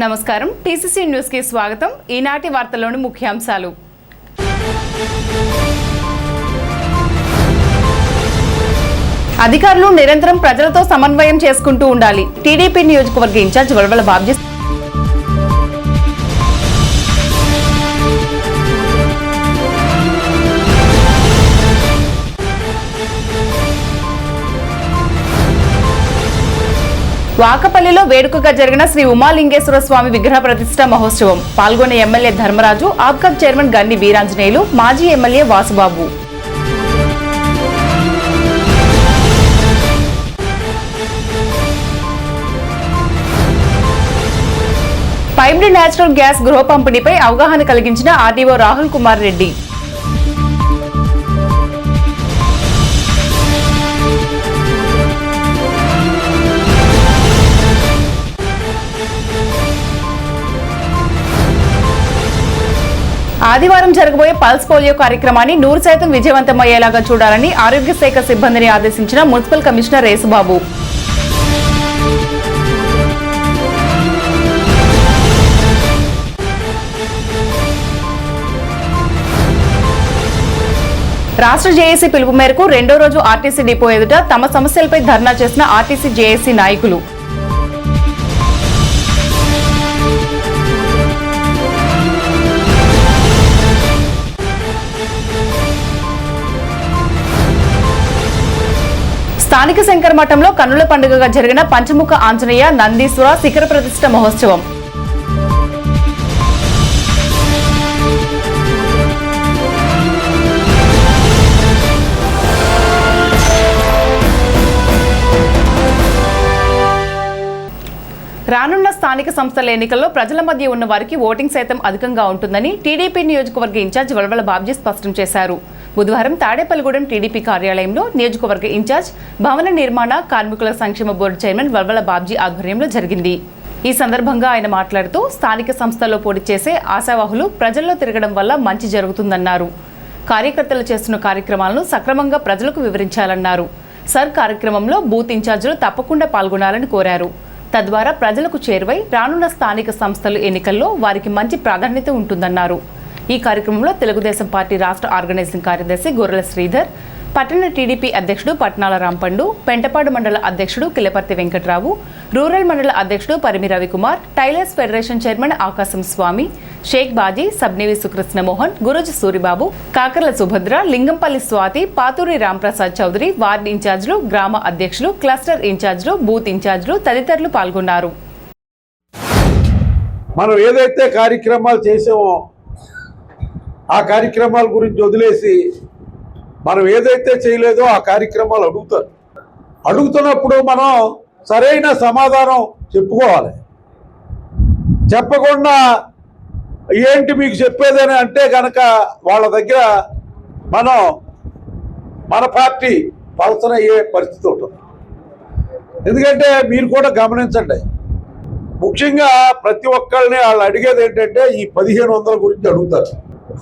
నమస్కారం TCC news కి స్వాగతం। ఈనాటి వార్తల్లోని ముఖ్యాంశాలు। అధికారులు నిరంతరం ప్రజలతో సమన్వయం చేసుకుంటూ ఉండాలి। టీడీపీ నియోజకవర్గ ఇన్ఛార్జ్ వల్వల బాబ్జీ వాకపల్లిలో వేడుకగా జరిగిన శ్రీ ఉమాలింగేశ్వర స్వామి విగ్రహ ప్రతిష్ఠ మహోత్సవం పాల్గొన్న ఎమ్మెల్యే ధర్మరాజు, ఆబ్కాబ్ చైర్మన్ గన్ని వీరాంజనేయులు, మాజీ MLA Vasubabu. Piped natural gas గృహ పంపిణీపై అవగాహన కలిగించిన ఆర్డీఓ రాహుల్ కుమార్ రెడ్డి। ఆదివారం జరగబోయే పల్స్ పోలియో కార్యక్రమాన్ని 100% విజయవంతమయ్యేలాగా చూడాలని ఆరోగ్య శాఖ సిబ్బందిని ఆదేశించిన మున్సిపల్ కమిషనర్ యేసుబాబు। రాష్ట్ర జేఏసీ పిలుపు మేరకు రెండో రోజు ఆర్టీసీ డిపో ఎదుట తమ సమస్యలపై ధర్నా చేసిన ఆర్టీసీ జేఏసీ నాయకులు। స్థానిక శంకరమఠంలో కన్నుల పండుగగా జరిగిన పంచముఖ ఆంజనేయ నందీశ్వర శిఖర ప్రతిష్ఠ మహోత్సవం। రానున్న స్థానిక సంస్థల ఎన్నికల్లో ప్రజల మధ్య ఉన్న వారికి ఓటింగ్ శాతం అధికంగా ఉంటుందని టీడీపీ నియోజకవర్గ ఇన్ఛార్జ్ వల్వల బాబ్జీ స్పష్టం చేశారు। బుధవారం తాడేపల్లిగూడెం టీడీపీ కార్యాలయంలో నియోజకవర్గ ఇన్ఛార్జ్, భవన నిర్మాణ కార్మికుల సంక్షేమ బోర్డు చైర్మన్ వల్వల బాబ్జీ ఆధ్వర్యంలో జరిగింది। ఈ సందర్భంగా ఆయన మాట్లాడుతూ స్థానిక సంస్థల్లో పోటీ చేసే ఆశావాహులు ప్రజల్లో తిరగడం వల్ల మంచి జరుగుతుందన్నారు। కార్యకర్తలు చేస్తున్న కార్యక్రమాలను సక్రమంగా ప్రజలకు వివరించాలన్నారు। సర్ కార్యక్రమంలో బూత్ ఇన్ఛార్జీలు తప్పకుండా పాల్గొనాలని కోరారు। తద్వారా ప్రజలకు చేరువై రానున్న స్థానిక సంస్థలు ఎన్నికల్లో వారికి మంచి ప్రాధాన్యత ఉంటుందన్నారు। ఈ కార్యక్రమంలో తెలుగుదేశం పార్టీ రాష్ట్ర ఆర్గనైజింగ్ కార్యదర్శి గొర్రెల శ్రీధర్, పట్టణ టీడీపీ అధ్యక్షుడు పట్నాల రాంపండు, పెంటపాడు మండల అధ్యక్షుడు కిలపర్తి వెంకట్రావు, రూరల్ మండల అధ్యక్షుడు Parimi Ravikumar, tailors federation chairman ఆకాశం స్వామి, షేక్ బాజీ, సబ్నేవి సుకృష్ణమోహన్, గురుజు సూరిబాబు, కాకర్ల సుభద్ర, లింగంపల్లి స్వాతి, పాతూరి రాంప్రసాద్ చౌదరి, వార్డు ఇన్ఛార్జీలు, గ్రామ అధ్యక్షులు, క్లస్టర్ ఇన్ఛార్జీలు, బూత్ ఇన్ఛార్జీలు తదితరులు పాల్గొన్నారు। మనం ఏదైతే కార్యక్రమాలు చేసామో ఆ కార్యక్రమాల గురించి వదిలేసి మనం ఏదైతే చేయలేదో ఆ కార్యక్రమాలు అడుగుతున్నప్పుడు మనం సరైన సమాధానం చెప్పుకోవాలి। చెప్పకుండా ఏంటి మీకు చెప్పేదని అంటే కనుక వాళ్ళ దగ్గర మన పార్టీ పలసనయ్యే పరిస్థితి ఉంటుంది। ఎందుకంటే మీరు కూడా గమనించండి, ముఖ్యంగా ప్రతి ఒక్కరిని వాళ్ళు అడిగేది ఏంటంటే ఈ 1500 గురించి అడుగుతారు।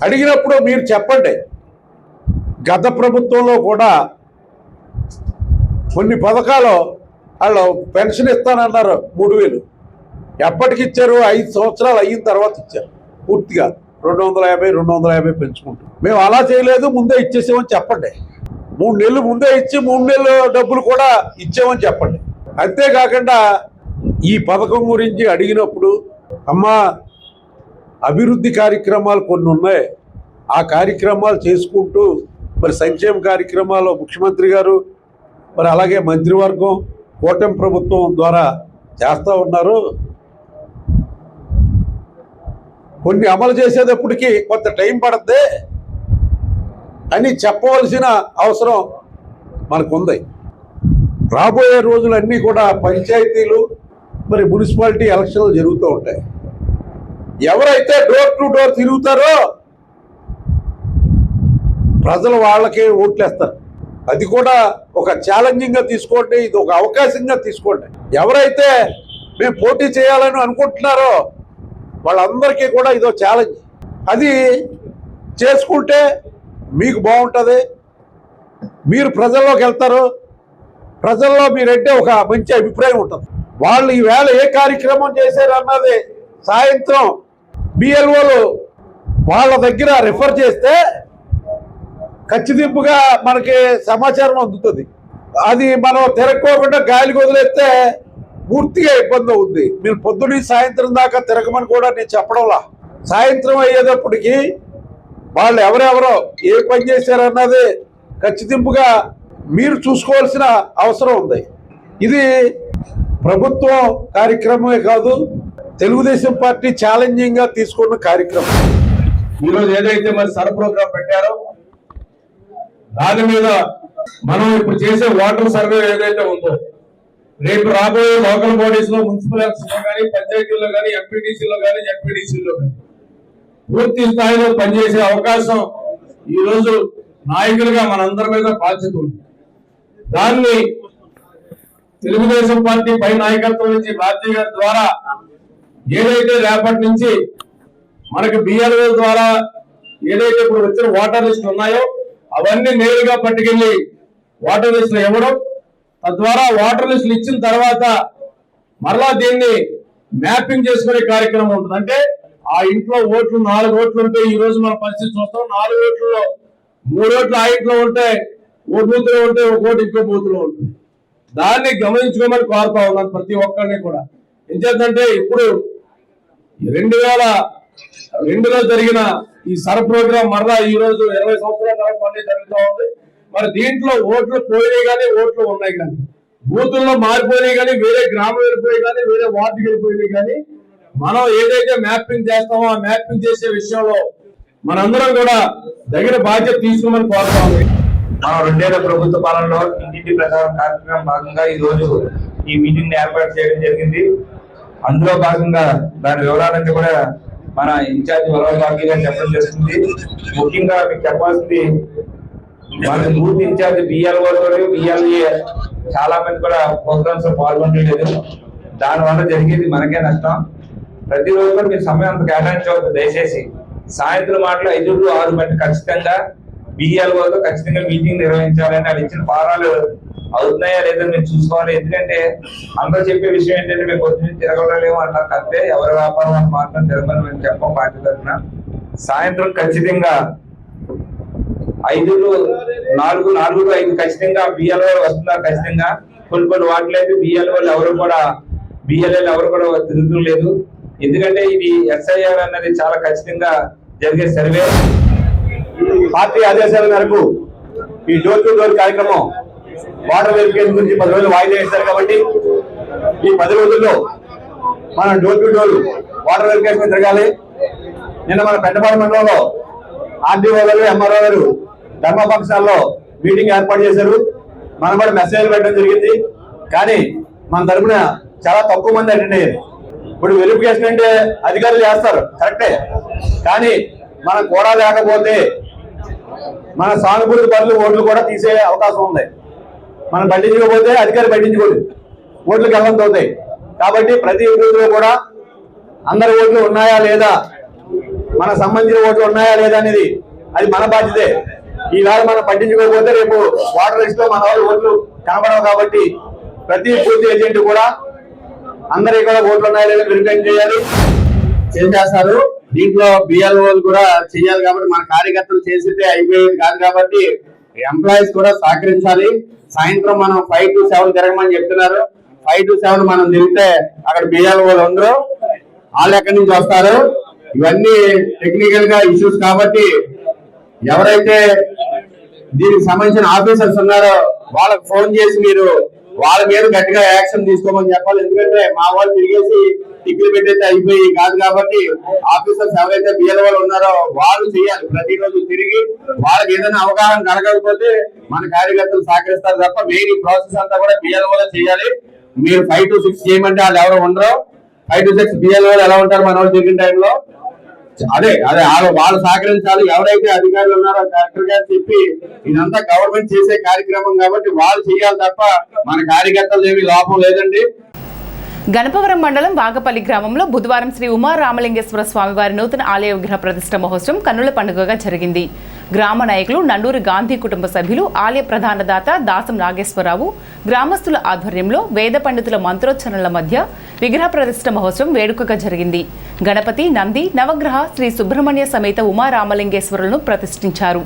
అడిగినప్పుడు మీరు చెప్పండి, గత ప్రభుత్వంలో కూడా కొన్ని పథకాలు వాళ్ళు పెన్షన్ ఇస్తానన్నారు 3000, ఎప్పటికి ఇచ్చారు? 5 సంవత్సరాలు అయిన తర్వాత ఇచ్చారు పూర్తిగా 250 పెంచుకుంటాం। మేము అలా చేయలేదు, ముందే ఇచ్చేసామని చెప్పండి। 3 నెలలు ముందే ఇచ్చి 3 నెలలు డబ్బులు కూడా ఇచ్చామని చెప్పండి। అంతేకాకుండా ఈ పథకం గురించి అడిగినప్పుడు అమ్మా అభివృద్ధి కార్యక్రమాలు కొన్ని ఉన్నాయి, ఆ కార్యక్రమాలు చేసుకుంటూ మరి సంక్షేమ కార్యక్రమాలు ముఖ్యమంత్రి గారు మరి అలాగే మంత్రివర్గం కూటమి ప్రభుత్వం ద్వారా చేస్తూ ఉన్నారు। కొన్ని అమలు చేసేటప్పటికి కొంత టైం పడుతుంది అని చెప్పవలసిన అవసరం మనకుంది। రాబోయే రోజులన్నీ కూడా పంచాయతీలు మరి మున్సిపాలిటీ ఎలక్షన్లు జరుగుతూ ఉంటాయి। ఎవరైతే డోర్ టు డోర్ తిరుగుతారో ప్రజలు వాళ్ళకే ఓట్లేస్తారు। అది కూడా ఒక ఛాలెంజింగ్గా తీసుకోండి, ఇది ఒక అవకాశంగా తీసుకోండి। ఎవరైతే మేము పోటీ చేయాలని అనుకుంటున్నారో వాళ్ళందరికీ కూడా ఇదో ఛాలెంజ్, అది చేసుకుంటే మీకు బాగుంటుంది, మీరు ప్రజల్లోకి వెళ్తారు, ప్రజల్లో మీరంటే ఒక మంచి అభిప్రాయం ఉంటుంది। వాళ్ళు ఈవేళ ఏ కార్యక్రమం చేశారు అన్నది సాయంత్రం బిఎల్ఓలు వాళ్ళ దగ్గర రిఫర్ చేస్తే ఖచ్చితంగా మనకి సమాచారం అందుతుంది. అది మనం తిరగకోకుండా గాలికి వదిలేస్తే పూర్తిగా ఇబ్బంది అవుద్ది. మీరు పొద్దున సాయంత్రం దాకా తిరగమని కూడా నేను చెప్పడంలా. సాయంత్రం అయ్యేటప్పటికి వాళ్ళు ఎవరెవరో ఏ పని చేశారన్నది ఖచ్చితంగా మీరు చూసుకోవాల్సిన అవసరం ఉంది. ఇది ప్రభుత్వం కార్యక్రమమే కాదు, తెలుగుదేశం పార్టీ ఛాలెంజింగ్ గా తీసుకున్న కార్యక్రమం. ఈరోజు ఏదైతే మరి సర్ ప్రోగ్రాం పెట్టారో దాని మీద మనం ఇప్పుడు చేసే వాటర్ సర్వే ఏదైతే ఉందో రేపు రాబోయే లోకల్ బాడీస్ లో మున్సిపల్ ఎలక్షన్ లో కానీ పంచాయతీల్లో కానీ ఎంపీటీసీలో కానీ జెడ్పీటీసీలో కానీ పూర్తి స్థాయిలో పనిచేసే అవకాశం ఈ రోజు నాయకులుగా మనందరి మీద బాధ్యత ఉంది. దాన్ని తెలుగుదేశం పార్టీ పై నాయకత్వం నుంచి భారతీయ గారి ద్వారా ఏదైతే రేపటి నుంచి మనకి బిఎల్ఓ ద్వారా ఏదైతే ఇప్పుడు వచ్చిన వాటర్ లిస్టులు ఉన్నాయో అవన్నీ నేరుగా పట్టుకెళ్లి వాటర్ లిస్టులు ఇవ్వడం, తద్వారా వాటర్ లిస్టులు ఇచ్చిన తర్వాత మరలా దీన్ని మ్యాపింగ్ చేసుకునే కార్యక్రమం ఉంటుంది. అంటే ఆ ఇంట్లో ఓట్లు 4 ఓట్లు ఉంటే ఈ రోజు మన పరిస్థితి చూస్తాం. 4 ఓట్లలో 3 ఓట్లు ఆ ఇంట్లో ఉంటే ఓ బూత్ లో ఉంటే ఒక ఓటు ఇంకో బూత్ లో ఉంటుంది. దాన్ని గమనించుకోమని కోరుతా ఉన్నాను ప్రతి ఒక్కరిని కూడా. ఎందుకంటే ఇప్పుడు 2002లో జరిగిన ఈ సర్ ప్రోగ్రాం మరలా ఈ రోజు 20 సంవత్సరాల తర్వాత మళ్ళీ జరుగుతూ ఉంది. మరి దీంట్లో ఓట్లు పోయినాయి కానీ ఓట్లు ఉన్నాయి కానీ బూతుల్లో మారిపోయినాయి కానీ వేరే గ్రామం వెళ్ళిపోయి కానీ వేరే వార్డుకి వెళ్ళిపోయినాయి కానీ మనం ఏదైతే మ్యాపింగ్ చేస్తామో ఆ మ్యాపింగ్ చేసే విషయంలో మనందరం కూడా దగ్గర బాధ్యత తీసుకోమని కోరుతా ఉంది. మనం 2 ఏళ్ల ప్రభుత్వ పాలనలో ఇంటింటి ప్రచారం కార్యక్రమం భాగంగా ఈ రోజు ఈ మీటింగ్ ఏర్పాటు చేయడం జరిగింది. అందులో భాగంగా దాని వివరాలన్నీ కూడా మన ఇన్ఛార్జ్ వరవల్బాబు గారు చెప్పడం జరుగుతుంది. ముఖ్యంగా మీకు చెప్పాల్సింది మన బూత్ ఇన్ఛార్జ్ బిఎల్ఓ బిఎల్ఏ చాలా మంది కూడా ప్రోగ్రామ్స్ లో పాల్గొనలేదు. దానివల్ల జరిగేది మనకే నష్టం. ప్రతిరోజు కూడా మీరు సమయం అంత కేటాయించవద్దు. దయచేసి సాయంత్రం మాటలు 5 to 6 గంటలు ఖచ్చితంగా బిఎల్ఓతో ఖచ్చితంగా మీటింగ్ నిర్వహించాలని వాళ్ళు ఇచ్చిన ఫారాలు అవుతున్నాయా లేదని మీరు చూసుకోవాలి. ఎందుకంటే అందరూ చెప్పే విషయం ఏంటంటే మేము పొద్దున్న తిరగలేము అన్నారు. కడితే ఎవరి వ్యాపారం మాత్రం తిరగని మేము చెప్పం పార్టీ తరఫున. సాయంత్రం ఖచ్చితంగా 5 to 4, 4 to 5 ఖచ్చితంగా బిఎల్ఓ వస్తున్నారు. ఖచ్చితంగా కొన్ని వాటిలో అయితే బిఎల్ఓలు ఎవరు కూడా తిరుగుతూ లేదు. ఎందుకంటే ఇది ఎస్ఐఆర్ అన్నది చాలా ఖచ్చితంగా జరిగే సర్వే. పార్టీ ఆదేశాల మేరకు ఈ డోర్ టు డోర్ కార్యక్రమం వాటర్ వెరిఫికేషన్ గురించి 10 రోజులు వాయిదా వేశారు. కాబట్టి ఈ 10 రోజుల్లో మనం door to door water verification జరగాలి. నిన్న మన పెద్దపాడు మండలంలో ఆర్డీఓ గారు ఎంఆర్ఓ గారు ధర్మపక్షాల్లో మీటింగ్ ఏర్పాటు చేశారు. మనం కూడా మెసేజ్ పెట్టడం జరిగింది. కానీ మన తరఫున చాలా తక్కువ మంది అటెండ్ అయ్యారు. ఇప్పుడు వెరిఫికేషన్ అంటే అధికారులు చేస్తారు కరెక్టే, కానీ మనం కూడా లేకపోతే మన సానుభూతి పనులు ఓట్లు కూడా తీసే అవకాశం ఉంది. మనం పట్టించుకోకపోతే అధికారి పట్టించుకోడు, ఓట్లకు వెళ్ళడం అవుతాయి. కాబట్టి ప్రతి బూత్లో కూడా అందరి ఓట్లు ఉన్నాయా లేదా, మన సంబంధించిన ఓట్లు ఉన్నాయా లేదా అనేది అది మన బాధ్యతే. ఈవేళ మనం పట్టించుకోకపోతే రేపు వాటర్ లిస్ట్ లో మన వాళ్ళు ఓట్లు కనబడవు. కాబట్టి ప్రతి బూత్ ఏజెంట్ కూడా అందరి కూడా ఓట్లు ఉన్నాయా లేదా వెరిఫై చేయాలి, చేస్తారు. దీంట్లో బిఎల్ఓలు కూడా చేయాలి. కాబట్టి మన కార్యకర్తలు చేసితే అయిపోయేది కాదు. కాబట్టి ఎంప్లాయీస్ కూడా సహకరించాలి. సాయంత్రం మనం 5 to 7 తిరగమని చెప్తున్నారు. 5 to 7 మనం తిరిగితే అక్కడ బిఎల్ఓలు ఉండరు, వాళ్ళు ఎక్కడి నుంచి వస్తారు. ఇవన్నీ టెక్నికల్ గా ఇష్యూస్ కాబట్టి ఎవరైతే దీనికి సంబంధించిన ఆఫీసర్స్ ఉన్నారో వాళ్ళకి ఫోన్ చేసి మీరు వాళ్ళ మీద గట్టిగా యాక్షన్ తీసుకోమని చెప్పాలి. ఎందుకంటే మా వాళ్ళు తిరిగేసి టిక్లు పెట్టేస్తే అయిపోయి కాదు. కాబట్టి ఆఫీసర్స్ ఎవరైతే బిఎల్ఓలు ఉన్నారో వాళ్ళు చేయాలి. ప్రతిరోజు తిరిగి వాళ్ళకి ఏదైనా అవగాహన కలగకపోతే మన కార్యకర్తలు సహకరిస్తారు తప్ప మెయిన్ ఈ ప్రాసెస్ అంతా కూడా బిఎల్ఓలో చేయాలి. మీరు 5 to 6 చేయమంటే వాళ్ళు ఎవరు ఉండరు. 5 to 6 బిఎల్ఓలు ఎలా ఉంటారు మన వాళ్ళు తిరిగిన టైంలో. అదే వాళ్ళు సహకరించాలి. ఎవరైతే అధికారులు ఉన్నారో కలెక్టర్ గారు చెప్పి ఇదంతా గవర్నమెంట్ చేసే కార్యక్రమం కాబట్టి వాళ్ళు చేయాలి తప్ప మన కార్యకర్తలు ఏమీ లోపం లేదండి. గణపవరం మండలం వాగపల్లి గ్రామంలో బుధవారం శ్రీ ఉమా రామలింగేశ్వర స్వామివారి నూతన ఆలయ విగ్రహ ప్రతిష్ఠ మహోత్సవం కన్నుల పండుగగా జరిగింది. గ్రామ నాయకులు నండూరి గాంధీ కుటుంబ సభ్యులు, ఆలయ ప్రధాన దాత దాసం నాగేశ్వరరావు, గ్రామస్తుల ఆధ్వర్యంలో వేద పండితుల మంత్రోచ్చరణల మధ్య విగ్రహ ప్రతిష్ఠ మహోత్సవం వేడుకగా జరిగింది. గణపతి, నంది, నవగ్రహ శ్రీ సుబ్రహ్మణ్య సమేత ఉమా రామలింగేశ్వరులను ప్రతిష్ఠించారు.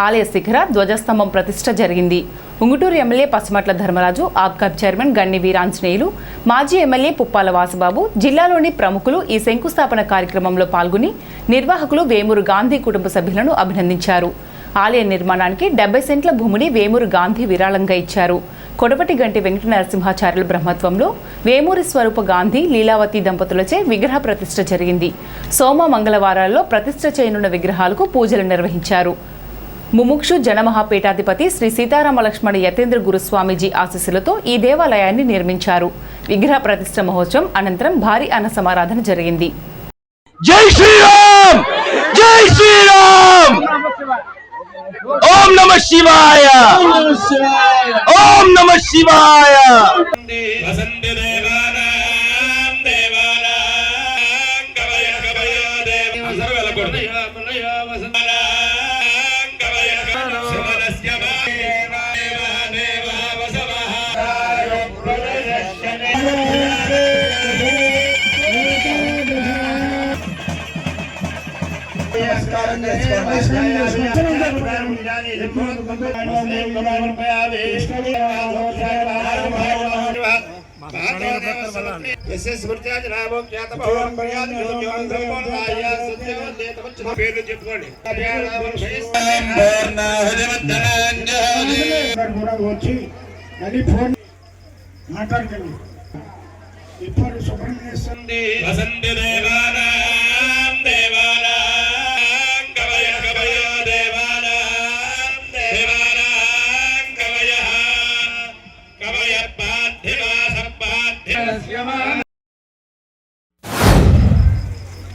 ఆలయ శిఖర ధ్వజస్తంభం ప్రతిష్ఠ జరిగింది. ఉంగుటూరు ఎమ్మెల్యే పసుమట్ల ధర్మరాజు, ఆబ్కాబ్ చైర్మన్ గన్ని వీరాంజనేయులు, మాజీ ఎమ్మెల్యే పుప్పాల వాసుబాబు, జిల్లాలోని ప్రముఖులు ఈ శంకుస్థాపన కార్యక్రమంలో పాల్గొని నిర్వాహకులు వేమూరు గాంధీ కుటుంబ సభ్యులను అభినందించారు. ఆలయ నిర్మాణానికి 70 సెంట్ల భూమిని వేమూరు గాంధీ విరాళంగా ఇచ్చారు. కొడవటి గంటి వెంకట నరసింహాచార్యుల బ్రహ్మత్వంలో వేమూరి స్వరూప గాంధీ, లీలావతి దంపతులచే విగ్రహ ప్రతిష్ఠ జరిగింది. సోమ మంగళవారాల్లో ప్రతిష్ఠ చేయనున్న విగ్రహాలకు పూజలు నిర్వహించారు. ముముక్షు జనమహాపీఠాధిపతి శ్రీ సీతారామ లక్ష్మణ యతేంద్ర గురుస్వామీజీ ఆశీస్సులతో ఈ దేవాలయాన్ని నిర్మించారు. విగ్రహ ప్రతిష్ఠ మహోత్సవం అనంతరం భారీ అన్న సమారాధన జరిగింది. జై శ్రీరామ్, జై శ్రీరామ్, ఓం నమః శివాయ, ఓం నమః శివాయ. మాట్లాడకండి. ఇప్పుడు సుబ్రహ్మణ్యేశ్వరుడి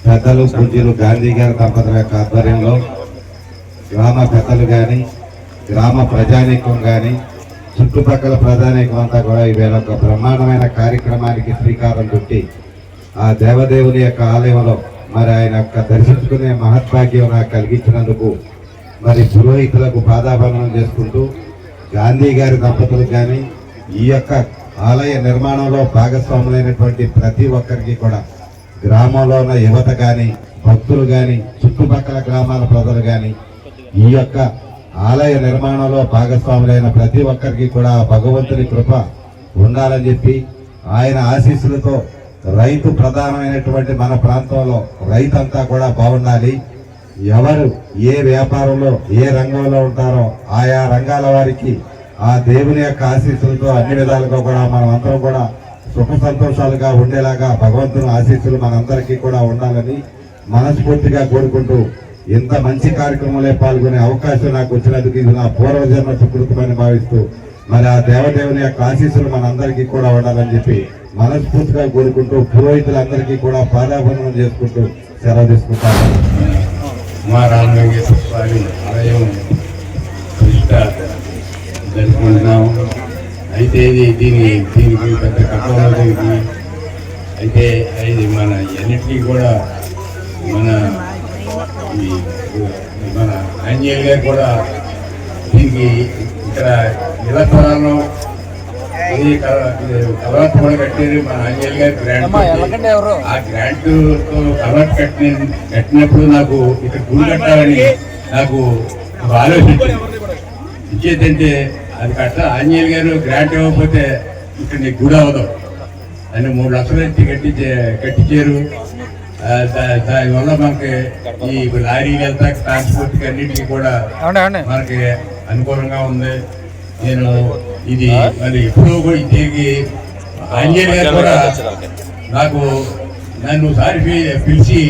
పెద్దలు పూజ్యులు గాంధీ గారి దంపతుల యొక్క ఆధ్వర్యంలో గ్రామ పెద్దలు కానీ, గ్రామ ప్రజానీకం కానీ, చుట్టుపక్కల ప్రజానీకం అంతా కూడా ఈవేళ ఒక బ్రహ్మాండమైన కార్యక్రమానికి శ్రీకారం చుట్టి ఆ దేవదేవుని యొక్క ఆలయంలో మరి ఆయన యొక్క దర్శించుకునే మహద్భాగ్యం నాకు కలిగించినందుకు మరి పురోహితులకు పాదాభరణం చేసుకుంటూ గాంధీ గారి దంపతులకు కానీ, ఈ యొక్క ఆలయ నిర్మాణంలో భాగస్వాములైనటువంటి ప్రతి ఒక్కరికి కూడా, గ్రామంలో ఉన్న యువత కానీ, భక్తులు కానీ, చుట్టుపక్కల గ్రామాల ప్రజలు కానీ, ఈ యొక్క ఆలయ నిర్మాణంలో భాగస్వాములైన ప్రతి ఒక్కరికి కూడా భగవంతుని కృప ఉండాలని చెప్పి ఆయన ఆశీస్సులతో రైతు ప్రధానమైనటువంటి మన ప్రాంతంలో రైతంతా కూడా బాగుండాలి. ఎవరు ఏ వ్యాపారంలో ఏ రంగంలో ఉంటారో ఆయా రంగాల వారికి ఆ దేవుని యొక్క ఆశీస్సులతో అన్ని విధాలుగా కూడా మనం అందరం కూడా సుఖ సంతోషాలుగా ఉండేలాగా భగవంతుని ఆశీస్సులు మనందరికీ కూడా ఉండాలని మనస్ఫూర్తిగా కోరుకుంటూ ఇంత మంచి కార్యక్రమంలో పాల్గొనే అవకాశం నాకు వచ్చినందుకు ఇది నా పూర్వజన్మ సుకృతమని భావిస్తూ మరి ఆ దేవదేవుని యొక్క ఆశీస్సులు మనందరికీ కూడా ఉండాలని చెప్పి మనస్ఫూర్తిగా కోరుకుంటూ పురోహితులందరికీ కూడా పాదాభరణం చేసుకుంటూ సెలవు తీసుకుంటాను. మా రామలింగేశ్వర స్వామి ఆలయం ప్రతిష్ట జరుపుకుంటున్నాము. అయితే దీనికి పెద్ద కట్టడం దీనికి అయితే ఇది మన అన్నిటికీ కూడా మన ఆంజనేయులు గారు కూడా దీనికి ఇక్కడ ఇళ్ల స్థలాల్లో ఇది కలవట్ కూడా కట్టారు. మన ఆంజనేయులు గారు గ్రాంట్, ఆ గ్రాంట్ కలవట్ కట్టినప్పుడు నాకు ఇక్కడ గుడి కట్టాలని నాకు ఆలోచించింది. ఇచ్చేదంటే అది ఆంజనేయులు గారు గ్రాంట్ ఇవ్వకపోతే ఇక్కడ నీకు గుడి అవ్వదు అని 3 లక్షలు ఎత్తి కట్టించారు. దానివల్ల మనకి ఈ లారీకి వెళ్తా ట్రాన్స్పోర్ట్కి అన్నింటికి కూడా మనకి అనుకూలంగా ఉంది. నేను ఇది మరి ఎప్పుడు కూడా తిరిగి ఆంజనేయులు గారు కూడా నాకు నన్ను సారి పిలిచి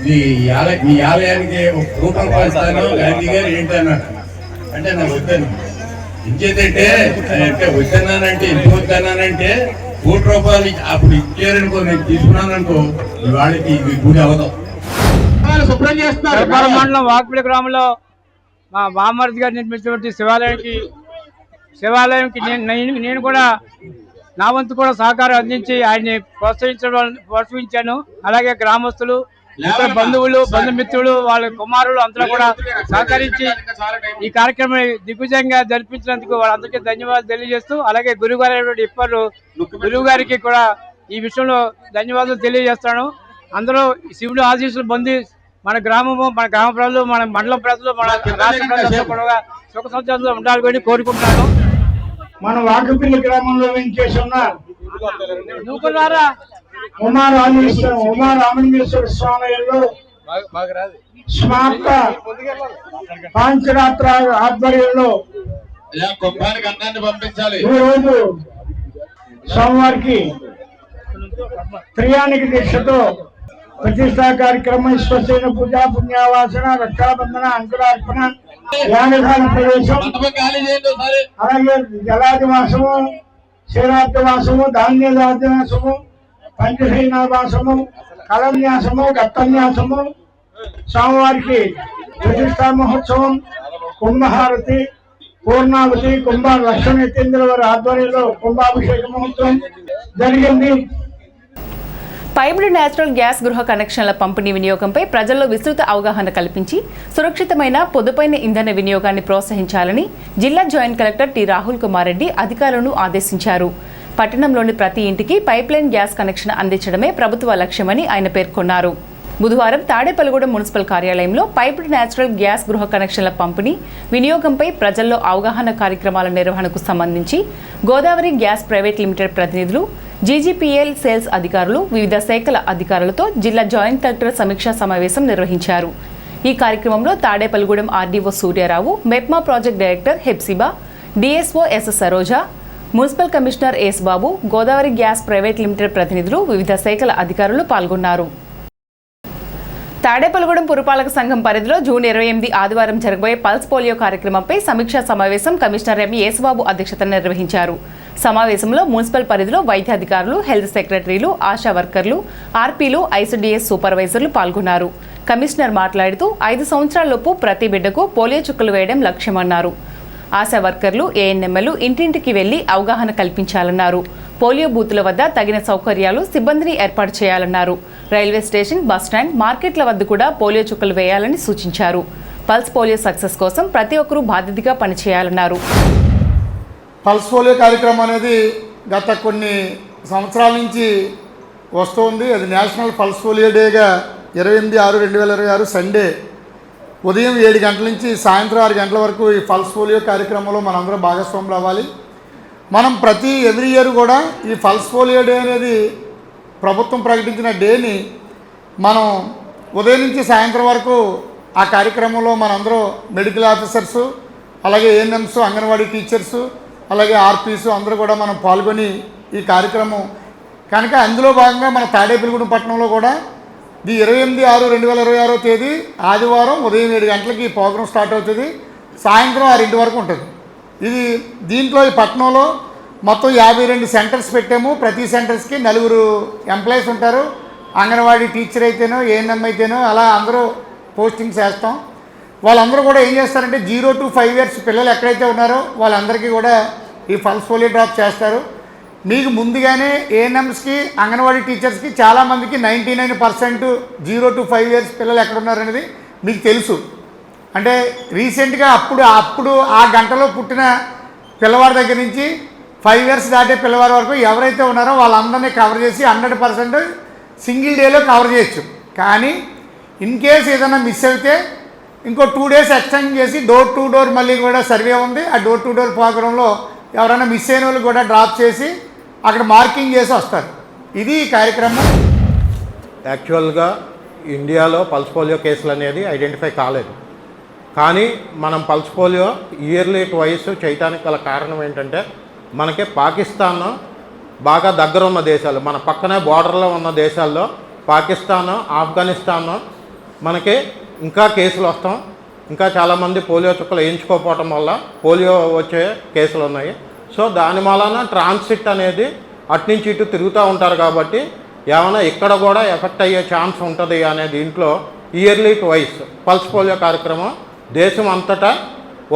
మీ ఆలయానికి ₹1 ఇస్తాను గాంధీ గారు ఏంటన్నాడు. అంటే నాకు వద్దాను. ఇంకేదంటే వద్దన్నానంటే ఎందుకు వద్దన్నానంటే ₹1 అప్పుడు ఇచ్చారనుకో, నేను తీసుకున్నాననుకో వాళ్ళకి గుడి అవదాం. శుభ్రం చేస్తున్నారు. మండలం వాకపల్లి గ్రామంలో మా బామ్మర్ది గారు నిర్మించినటువంటి శివాలయంకి నేను కూడా నా వంతు కూడా సహకారం అందించి ఆయన్ని ప్రోత్సహించాను. అలాగే గ్రామస్తులు, ఇతర బంధువులు, బంధుమిత్రులు, వాళ్ళ కుమారులు అందరూ కూడా సహకరించి ఈ కార్యక్రమం దిగ్విజయంగా జరిపించినందుకు వాళ్ళందరికీ ధన్యవాదాలు తెలియజేస్తూ, అలాగే గురువుగారు ఇప్పరు గురువు గారికి కూడా ఈ విషయంలో ధన్యవాదాలు తెలియజేస్తాను. అందరూ శివుడు ఆశీస్సులు పొంది మన గ్రామము, మన గ్రామ ప్రజలు, మన మండలం ప్రజలు, మన రాష్ట్ర ప్రజలు కూడా సుఖ సంతోషంలో ఉండాలని కోరుకుంటున్నాను. మన వాకపల్లి గ్రామంలో వెంచేసి ఉన్న ఉమారామలింగేశ్వర స్వామిలో స్మార్త పాంచరాత్ర ఆధ్వర్యంలో ఈరోజు సోమవారికి త్రియానికి దీక్షతో ప్రతిష్టా కార్యక్రమం, స్వచ్ఛైన పూజా పుణ్యావాసన, రక్షాబంధన, అంకురార్పణ, యాగదాన ప్రవేశం, అలాగే జలాదివాసము, క్షీరాబ్దవాసము, ధాన్యదాద్యవాసము, పంచశైనావాసము, కళన్యాసము, దత్తన్యాసము, స్వామివారికి ప్రతిష్టా మహోత్సవం, కుంభహారతి, పూర్ణావతి, కుంభ లక్ష్మీతేంద్ర వారి ఆధ్వర్యంలో కుంభాభిషేక మహోత్సవం జరిగింది. పైప్డ్ నేచురల్ గ్యాస్ గృహ కనెక్షన్ల పంపిణీ వినియోగంపై ప్రజల్లో విస్తృత అవగాహన కల్పించి సురక్షితమైన పొదుపైన ఇంధన వినియోగాన్ని ప్రోత్సహించాలని జిల్లా joint collector T Rahul Kumar Reddy అధికారులను ఆదేశించారు. పట్టణంలోని ప్రతి ఇంటికి పైప్లైన్ గ్యాస్ కనెక్షన్ అందించడమే ప్రభుత్వ లక్ష్యమని ఆయన పేర్కొన్నారు. బుధవారం తాడేపల్లిగూడెం మున్సిపల్ కార్యాలయంలో పైప్డ్ నేచురల్ గ్యాస్ గృహ కనెక్షన్ల పంపిణీ వినియోగంపై ప్రజల్లో అవగాహన కార్యక్రమాల నిర్వహణకు సంబంధించి గోదావరి గ్యాస్ ప్రైవేట్ లిమిటెడ్ ప్రతినిధులు, జీజీపీఎల్ సేల్స్ అధికారులు, వివిధ శాఖల అధికారులతో జిల్లా జాయింట్ కలెక్టర్ సమీక్షా సమావేశం నిర్వహించారు. ఈ కార్యక్రమంలో Tadepalligudem RDO Suryarao, MEPMA project director Hepsiba, DSO S Saroja, municipal commissioner S Babu, Godavari gas private limited ప్రతినిధులు, వివిధ శాఖల అధికారులు పాల్గొన్నారు. తాడేపల్లిగూడెం పురపాలక సంఘం పరిధిలో జూన్ 28 ఆదివారం జరగబోయే పల్స్ పోలియో కార్యక్రమంపై సమీక్షా సమావేశం కమిషనర్ ఎం యేసుబాబు అధ్యక్షతన నిర్వహించారు. సమావేశంలో మున్సిపల్ పరిధిలో వైద్యాధికారులు, హెల్త్ సెక్రటరీలు, ఆశా వర్కర్లు, ఆర్పీలు, ఐసీడీఎస్ సూపర్వైజర్లు పాల్గొన్నారు. కమిషనర్ మాట్లాడుతూ 5 సంవత్సరాలలోపు ప్రతి బిడ్డకు పోలియో చుక్కలు వేయడం లక్ష్యమన్నారు. ఆశా వర్కర్లు, ఏఎన్ఎంలు ఇంటింటికి వెళ్లి అవగాహన కల్పించాలన్నారు. పోలియో బూతుల వద్ద తగిన సౌకర్యాలు, సిబ్బందిని ఏర్పాటు చేయాలన్నారు. రైల్వే స్టేషన్, బస్టాండ్, మార్కెట్ల వద్ద కూడా పోలియో చుక్కలు వేయాలని సూచించారు. పల్స్ పోలియో సక్సెస్ కోసం ప్రతి ఒక్కరూ బాధ్యతగా పనిచేయాలన్నారు. పల్స్ పోలియో కార్యక్రమం అనేది గత కొన్ని సంవత్సరాల నుంచి వస్తుంది. అది నేషనల్ పల్స్ పోలియో డేగా 28/6/2026 సండే ఉదయం 7 గంటల నుంచి సాయంత్రం 6 గంటల వరకు ఈ పల్స్ పోలియో కార్యక్రమంలో మనందరం భాగస్వాములు అవ్వాలి. మనం ఎవ్రీ ఇయర్ కూడా ఈ పల్స్ పోలియో డే అనేది ప్రభుత్వం ప్రకటించిన డేని మనం ఉదయం నుంచి సాయంత్రం వరకు ఆ కార్యక్రమంలో మనందరూ మెడికల్ ఆఫీసర్సు, అలాగే ఏఎన్ఎంస్, అంగన్వాడీ టీచర్సు, అలాగే ఆర్పీసు అందరూ కూడా మనం పాల్గొని ఈ కార్యక్రమం కనుక అందులో భాగంగా మన తాడేపల్లిగూడెం పట్టణంలో కూడా ఈ 28/6/2026 తేదీ ఆదివారం ఉదయం 7 గంటలకి ఈ ప్రోగ్రాం స్టార్ట్ అవుతుంది. సాయంత్రం 6 వరకు ఉంటుంది. దీంట్లో ఈ పట్టణంలో మొత్తం 52 సెంటర్స్ పెట్టాము. ప్రతి సెంటర్స్కి 4 ఎంప్లాయీస్ ఉంటారు. అంగన్వాడీ టీచర్ అయితేనో, ఏఎన్ఎం అయితేనో అలా అందరూ పోస్టింగ్స్ వేస్తాం. వాళ్ళందరూ కూడా ఏం చేస్తారంటే 0 to 5 years పిల్లలు ఎక్కడైతే ఉన్నారో వాళ్ళందరికీ కూడా ఈ పల్స్ పోలియో డ్రాప్ చేస్తారు. మీకు ముందుగానే ఏఎన్ఎంస్కి, అంగన్వాడీ టీచర్స్కి చాలామందికి 99% 0 to 5 years పిల్లలు ఎక్కడున్నారనేది మీకు తెలుసు. అంటే రీసెంట్గా అప్పుడు ఆ గంటలో పుట్టిన పిల్లవాడి దగ్గర నుంచి 5 years దాటే పిల్లవాడి వరకు ఎవరైతే ఉన్నారో వాళ్ళందరినీ కవర్ చేసి 100% సింగిల్ డేలో కవర్ చేయొచ్చు. కానీ ఇన్ కేస్ ఏదైనా మిస్ అయితే ఇంకో 2 days ఎక్స్టెండ్ చేసి డోర్ టు డోర్ మళ్ళీ కూడా సర్వే ఉంది. ఆ డోర్ టు డోర్ ప్రోగ్రాంలో ఎవరైనా మిస్ అయిన వాళ్ళు కూడా డ్రాప్ చేసి అక్కడ మార్కింగ్ చేసి వస్తారు. ఇది ఈ కార్యక్రమం. యాక్చువల్గా ఇండియాలో పల్స్ పోలియో కేసులు అనేది ఐడెంటిఫై కాలేదు. కానీ మనం పల్స్ పోలియో ఇయర్లీ ట్వైస్ చేయడానికి గల కారణం ఏంటంటే మనకి పాకిస్తాన్ బాగా దగ్గర ఉన్న దేశాలు, మన పక్కనే బోర్డర్లో ఉన్న దేశాల్లో పాకిస్తాన్, ఆఫ్ఘనిస్తాన్ మనకి ఇంకా కేసులు వస్తాం. ఇంకా చాలామంది పోలియో చుక్కలు వేయించుకోకపోవటం వల్ల పోలియో వచ్చే కేసులు ఉన్నాయి. సో దాని వలన ట్రాన్సిట్ అనేది అట్నుంచి ఇటు తిరుగుతూ ఉంటారు. కాబట్టి ఏమైనా ఇక్కడ కూడా ఎఫెక్ట్ అయ్యే ఛాన్స్ ఉంటుంది అనే దీంట్లో ఇయర్లీ ట్వైస్ పల్స్ పోలియో కార్యక్రమం దేశం అంతటా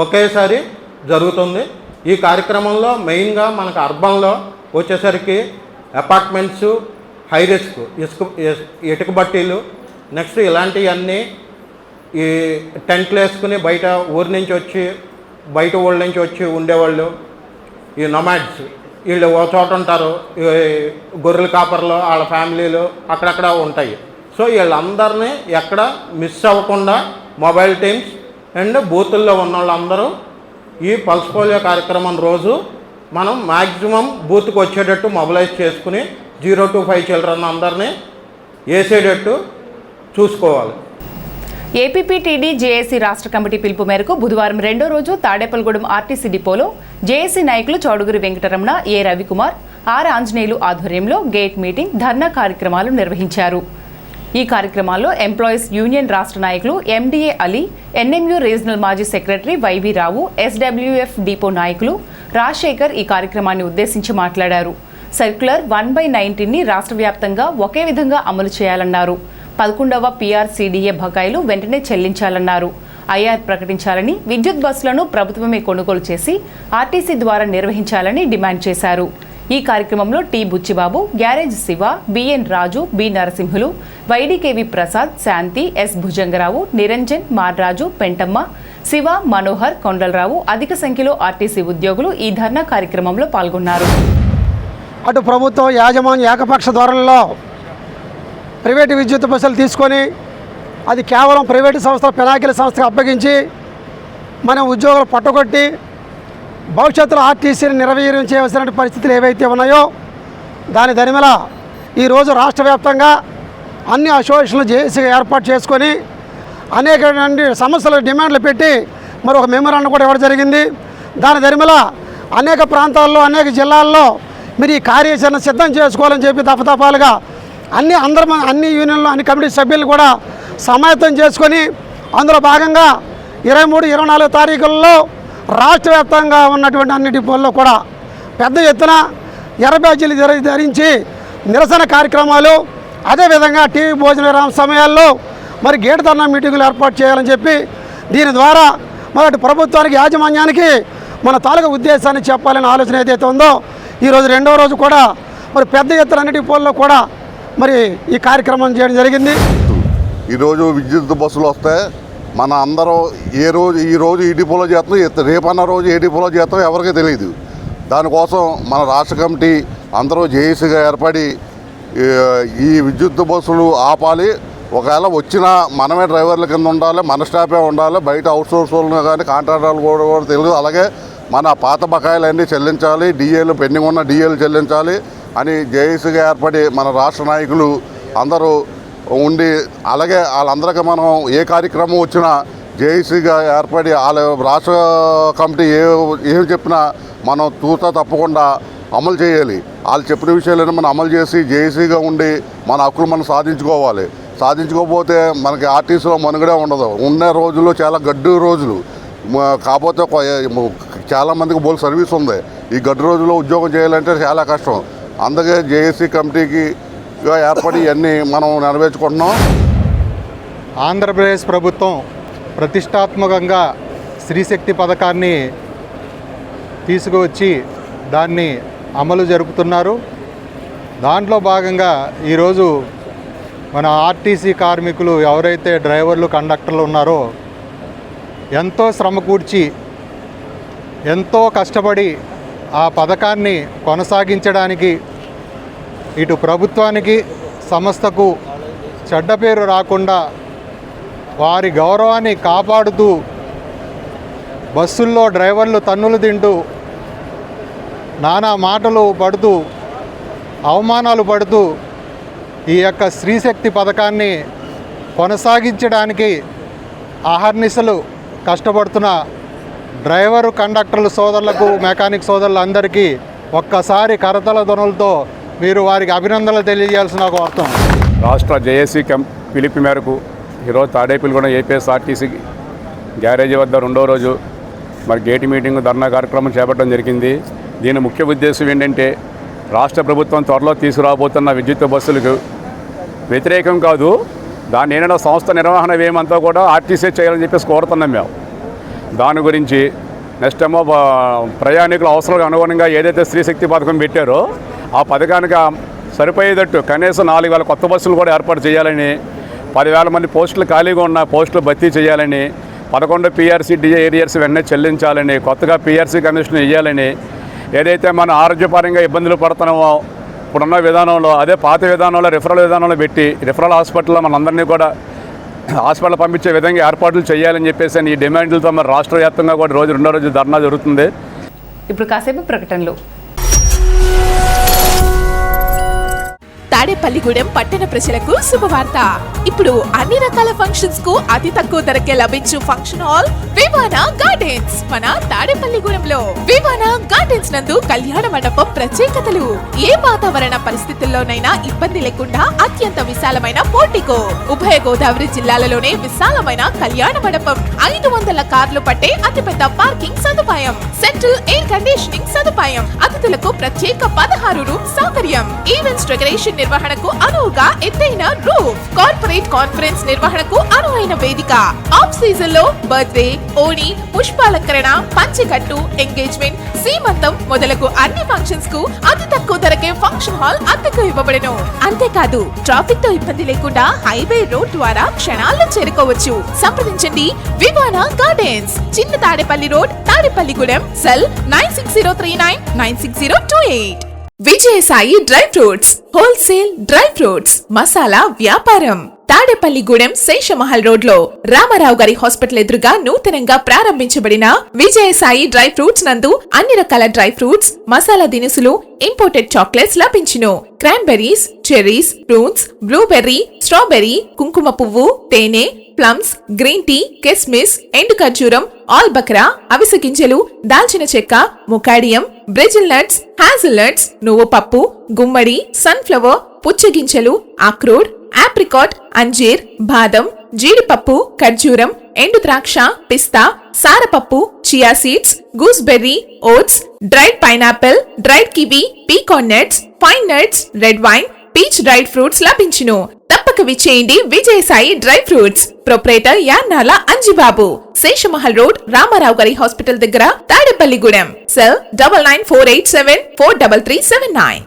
ఒకేసారి జరుగుతుంది. ఈ కార్యక్రమంలో మెయిన్గా మనకు అర్బన్లో వచ్చేసరికి అపార్ట్మెంట్స్, హై రిస్క్, ఇటుక బట్టీలు, నెక్స్ట్ ఇలాంటివన్నీ ఈ టెంట్లు వేసుకుని బయట ఊరి నుంచి వచ్చి బయట ఊళ్ళ నుంచి వచ్చి ఉండేవాళ్ళు, ఈ నొమాడ్స్, వీళ్ళు ఒక చోట ఉంటారు, గొర్రెల కాపర్లు వాళ్ళ ఫ్యామిలీలు అక్కడక్కడ ఉంటాయి. సో వీళ్ళందరినీ ఎక్కడ మిస్ అవ్వకుండా మొబైల్ టీమ్స్ అండ్ బూతుల్లో ఉన్న వాళ్ళందరూ ఈ పల్స్ పోలియో కార్యక్రమం రోజు మనం మ్యాక్సిమం బూత్కి వచ్చేటట్టు మొబిలైజ్ చేసుకుని 0 to 5 చిల్డ్రన్ అందరినీ వేసేటట్టు చూసుకోవాలి. ఏపీపీటీడీ జేఏసీ రాష్ట్ర కమిటీ పిలుపు మేరకు బుధవారం రెండో రోజు తాడేపల్లిగూడెం ఆర్టీసీ డిపోలో జేఏసీ నాయకులు చౌడుగురి వెంకటరమణ, ఏ రవికుమార్, ఆర్ ఆంజనేయులు ఆధ్వర్యంలో గేట్ మీటింగ్, ధర్నా కార్యక్రమాలు నిర్వహించారు. ఈ కార్యక్రమాల్లో ఎంప్లాయీస్ యూనియన్ రాష్ట్ర నాయకులు ఎండీఏ అలీ, ఎన్ఎంయూ రీజనల్ మాజీ సెక్రటరీ వైవి రావు, ఎస్డబ్ల్యూఎఫ్ డిపో నాయకులు రాజశేఖర్ ఈ కార్యక్రమాన్ని ఉద్దేశించి మాట్లాడారు. సర్క్యులర్ 1/19ని రాష్ట్ర వ్యాప్తంగా ఒకే విధంగా అమలు చేయాలన్నారు. 11వ PRCDA బకాయిలు వెంటనే చెల్లించాలన్నారు. ఐఆర్ ప్రకటించాలని, విద్యుత్ బస్సులను ప్రభుత్వమే కొనుగోలు చేసి ఆర్టీసీ ద్వారా నిర్వహించాలని డిమాండ్ చేశారు. ఈ కార్యక్రమంలో T Butchibabu, garage Siva, BN Raju, B Narasimhulu, YDKV Prasad, Shanti, S Bhujangarao, Niranjan, Marraju, Pentamma, Siva, Manohar, Kondalarao అధిక సంఖ్యలో ఆర్టీసీ ఉద్యోగులు ఈ ధర్నా కార్యక్రమంలో పాల్గొన్నారు. అటు ప్రభుత్వం యాజమాన్య ఏకపక్ష ధోరణిలో ప్రైవేటు విద్యుత్ బస్సులు తీసుకొని అది కేవలం ప్రైవేటు సంస్థల పెనాకిల సంస్థకు అప్పగించి మనం ఉద్యోగులు పట్టుకొట్టి భవిష్యత్తులో ఆర్టీసీని నిర్వీర్యం చేయవలసిన పరిస్థితులు ఏవైతే ఉన్నాయో దాని దరిమిల ఈరోజు రాష్ట్ర వ్యాప్తంగా అన్ని అసోసియేషన్లు జేఏసీగా ఏర్పాటు చేసుకొని అనేక సమస్యలు డిమాండ్లు పెట్టి మరి ఒక మెమోరాండం కూడా ఇవ్వడం జరిగింది. దాని దరిమిల అనేక ప్రాంతాల్లో, అనేక జిల్లాల్లో మీరు ఈ కార్యాచరణ సిద్ధం చేసుకోవాలని చెప్పి దఫదఫాలుగా అన్ని యూనియన్లు, అన్ని కమిటీ సభ్యులు కూడా సమాయత్తం చేసుకొని అందులో భాగంగా 23, 24 తారీఖుల్లో రాష్ట్ర వ్యాప్తంగా ఉన్నటువంటి అన్ని డిపోల్లో కూడా పెద్ద ఎత్తున ఎర్ర బ్యాడ్జీలు ధరించి నిరసన కార్యక్రమాలు, అదేవిధంగా టీవీ భోజన విరామ సమయాల్లో మరి గేటు ధర్నా మీటింగులు ఏర్పాటు చేయాలని చెప్పి దీని ద్వారా మరి ప్రభుత్వానికి, యాజమాన్యానికి మన తాలూకా ఉద్దేశాన్ని చెప్పాలనే ఆలోచన ఏదైతే ఉందో ఈరోజు రెండవ రోజు కూడా మరి పెద్ద ఎత్తున అన్ని డిపోల్లో కూడా మరి ఈ కార్యక్రమం చేయడం జరిగింది. ఈరోజు విద్యుత్ బస్సులు వస్తే మన అందరూ ఈరోజు ఈ డిపోలో చేస్తాం, రేపన్న రోజు ఏ డిపోలో చేస్తాం ఎవరికీ తెలియదు. దానికోసం మన రాష్ట్ర కమిటీ అందరూ జేఏసీగా ఏర్పడి ఈ విద్యుత్ బస్సులు ఆపాలి. ఒకవేళ వచ్చినా మనమే డ్రైవర్ల కింద ఉండాలి, మన స్టాఫే ఉండాలి, బయట అవుట్సోర్స్ వాళ్ళని కానీ కాంట్రాక్టర్లు కూడా తెలియదు. అలాగే మన పాత బకాయిలన్నీ చెల్లించాలి, డిఏలు పెండింగ్ ఉన్న డిఏలు చెల్లించాలి అని జేఏసీగా ఏర్పడి మన రాష్ట్ర నాయకులు అందరూ ఉండి, అలాగే వాళ్ళందరికీ మనం ఏ కార్యక్రమం వచ్చినా జేఏసీగా ఏర్పడి వాళ్ళ రాష్ట్ర కమిటీ ఏం చెప్పినా మనం తూతా తప్పకుండా అమలు చేయాలి. వాళ్ళు చెప్పిన విషయాలను మనం అమలు చేసి జేఏసీగా ఉండి మన హక్కులు మనం సాధించుకోవాలి. సాధించుకోకపోతే మనకి ఆర్టీసీలో మనుగడే ఉండదు. ఉన్న రోజుల్లో చాలా గడ్డు రోజులు, కాకపోతే చాలామందికి బోల్ సర్వీస్ ఉంది. ఈ గడ్డు రోజుల్లో ఉద్యోగం చేయాలంటే చాలా కష్టం. అందుకే జేఏసీ కమిటీకి ఏర్పడి ఇవన్నీ మనం నెరవేర్చుకుంటున్నాం. ఆంధ్రప్రదేశ్ ప్రభుత్వం ప్రతిష్టాత్మకంగా స్త్రీశక్తి పథకాన్ని తీసుకువచ్చి దాన్ని అమలు జరుపుతున్నారు. దాంట్లో భాగంగా ఈరోజు మన ఆర్టీసీ కార్మికులు ఎవరైతే డ్రైవర్లు, కండక్టర్లు ఉన్నారో ఎంతో శ్రమ కూర్చి, ఎంతో కష్టపడి ఆ పథకాన్ని కొనసాగించడానికి ఇటు ప్రభుత్వానికి, సంస్థకు చెడ్డ పేరు రాకుండా వారి గౌరవాన్ని కాపాడుతూ బస్సుల్లో డ్రైవర్లు తన్నులు తింటూ నానా మాటలు పడుతూ అవమానాలు పడుతూ ఈ యొక్క స్త్రీశక్తి పథకాన్ని కొనసాగించడానికి అహర్నిశలు కష్టపడుతున్న డ్రైవరు, కండక్టర్లు సోదరులకు, మెకానిక్ సోదరులందరికీ ఒక్కసారి కరతల ధ్వనులతో మీరు వారికి అభినందనలు తెలియజేయాల్సిన కోరుతాం. రాష్ట్ర జేఏసీ పిలుపు మేరకు ఈరోజు తాడేపల్లిగూడెం ఏపీఎస్ఆర్టీసీ గ్యారేజీ వద్ద రెండో రోజు మరి గేట్ మీటింగ్, ధర్నా కార్యక్రమం చేపట్టడం జరిగింది. దీని ముఖ్య ఉద్దేశం ఏంటంటే రాష్ట్ర ప్రభుత్వం త్వరలో తీసుకురాబోతున్న విద్యుత్ బస్సులకు వ్యతిరేకం కాదు, దాన్ని ఏదైనా సంస్థ నిర్వహణ వ్యయమంతా కూడా ఆర్టీసీ చేయాలని చెప్పేసి కోరుతున్నాం మేము. దాని గురించి నెక్స్ట్ ఏమో ప్రయాణికుల అవసరాలకు అనుగుణంగా ఏదైతే స్త్రీశక్తి పథకం పెట్టారో ఆ పథకానికి సరిపోయేటట్టు కనీసం 4,000 కొత్త బస్సులు కూడా ఏర్పాటు చేయాలని, 10,000 మంది పోస్టులు ఖాళీగా ఉన్న పోస్టులు భర్తీ చేయాలని, 11 PRC DA ఏరియర్స్ వెంటనే చెల్లించాలని, కొత్తగా PRC కమిషన్ ఇవ్వాలని, ఏదైతే మనం ఆరోగ్యపరంగా ఇబ్బందులు పడుతున్నామో ఇప్పుడున్న విధానంలో అదే పాత విధానంలో రిఫరల్ విధానంలో పెట్టి రిఫరల్ హాస్పిటల్లో మనందరినీ కూడా హాస్పిటల్ పంపించే విధంగా ఏర్పాట్లు చేయాలని చెప్పేసి ఈ డిమాండ్లతో మరి రాష్ట్ర వ్యాప్తంగా కూడా రెండో రోజు ధర్నా జరుగుతుంది. ఇప్పుడు కాసేపు ప్రకటనలు. తాడేపల్లిగూడెం పట్టణ ప్రజలకు శుభవార్త. ఇప్పుడు అన్ని రకాల ఫంక్షన్స్ కు అతి తక్కువ ధరకే లభించు ఫంక్షన్ హాల్ వివానా గార్డెన్స్ మన తాడేపల్లిగూడెంలో. వివానా గార్డెన్స్ నందు కళ్యాణ మండపం ప్రత్యేకతలు. ఏ వాతావరణ పరిస్థితుల్లోనైనా ఇబ్బంది లేకుండా అత్యంత విశాలమైన పోర్టికో, ఉభయ గోదావరి జిల్లాలలోనే విశాలమైన కళ్యాణ మండపం, 500 కార్లు పట్టే అతిపెద్ద పార్కింగ్ సదుపాయం, సెంట్రల్ ఎయిర్ కండిషనింగ్ సదుపాయం, అతిథులకు ప్రత్యేక 16 రూమ్ సౌకర్యం, ఈవెంట్స్ డెకరేషన్ నిర్వహణకు అనువుగా ఎత్తైన రూఫ్, కార్పొరేట్ కాన్ఫరెన్స్ నిర్వహణకు అనువైన వేదిక, ఆఫ్ సీజన్ లో బర్త్డే, ఓణి, పుష్పాలంకరణ, పంచెకట్టు, ఎంగేజ్మెంట్, సీమంతం మొదలగు అన్ని ఫంక్షన్స్ కు అతి తక్కువ ధరకే ఫంక్షన్ హాల్ అద్దెకు ఇవ్వబడును. అంతేకాదు ట్రాఫిక్ తో ఇబ్బంది లేకుండా హైవే రోడ్ ద్వారా క్షణాల్లో చేరుకోవచ్చు. సంప్రదించండి వివానా గార్డెన్స్, చిన్న Tadepalli road, Tadepalligudem. Cell 9603996028. Vijayasai dry fruits wholesale dry fruits masala వ్యాపారం. తాడేపల్లిగూడెం శేషమహల్ రోడ్ లో రామారావు గారి హాస్పిటల్ ఎదురుగా నూతనంగా ప్రారంభించబడిన విజయసాయి డ్రై ఫ్రూట్స్ నందు అన్ని రకాల డ్రై ఫ్రూట్స్, మసాలా దినుసులు, ఇంపోర్టెడ్ చాక్లెట్స్ లభించును. Cranberries, cherries, prunes, blueberry, strawberry, కుంకుమ పువ్వు, తేనె, ప్లమ్స్, గ్రీన్ టీ, కిస్మిస్, ఎండు ఖర్జూరం, ఆల్ బక్రా, అవిసె గింజలు, దాల్చిన చెక్క, ముకాడియం, బ్రెజిల్ నట్స్, హ్యాజిల్ నట్స్, నువ్వు పప్పు, గుమ్మడి, సన్ఫ్లవర్, పుచ్చగింజలు, అక్రోడ్, ఆప్రికాట్, అంజీర్, బాదం, జీడిపప్పు, ఖర్జూరం, ఎండు ద్రాక్ష, పిస్తా, సారపప్పు, chia seeds, gooseberry, oats, dried pineapple, dried kiwi, pecan nuts, pine nuts, red wine, peach dried fruits లభించును. తప్పక విచ్చేయండి Vijayasai dry fruits. Proprietor Yannala Anjibabu, Seshamahal road, Ramarao గారి హాస్పిటల్ దగ్గర, తాడేపల్లిగూడెం. సెల్ 9948743379.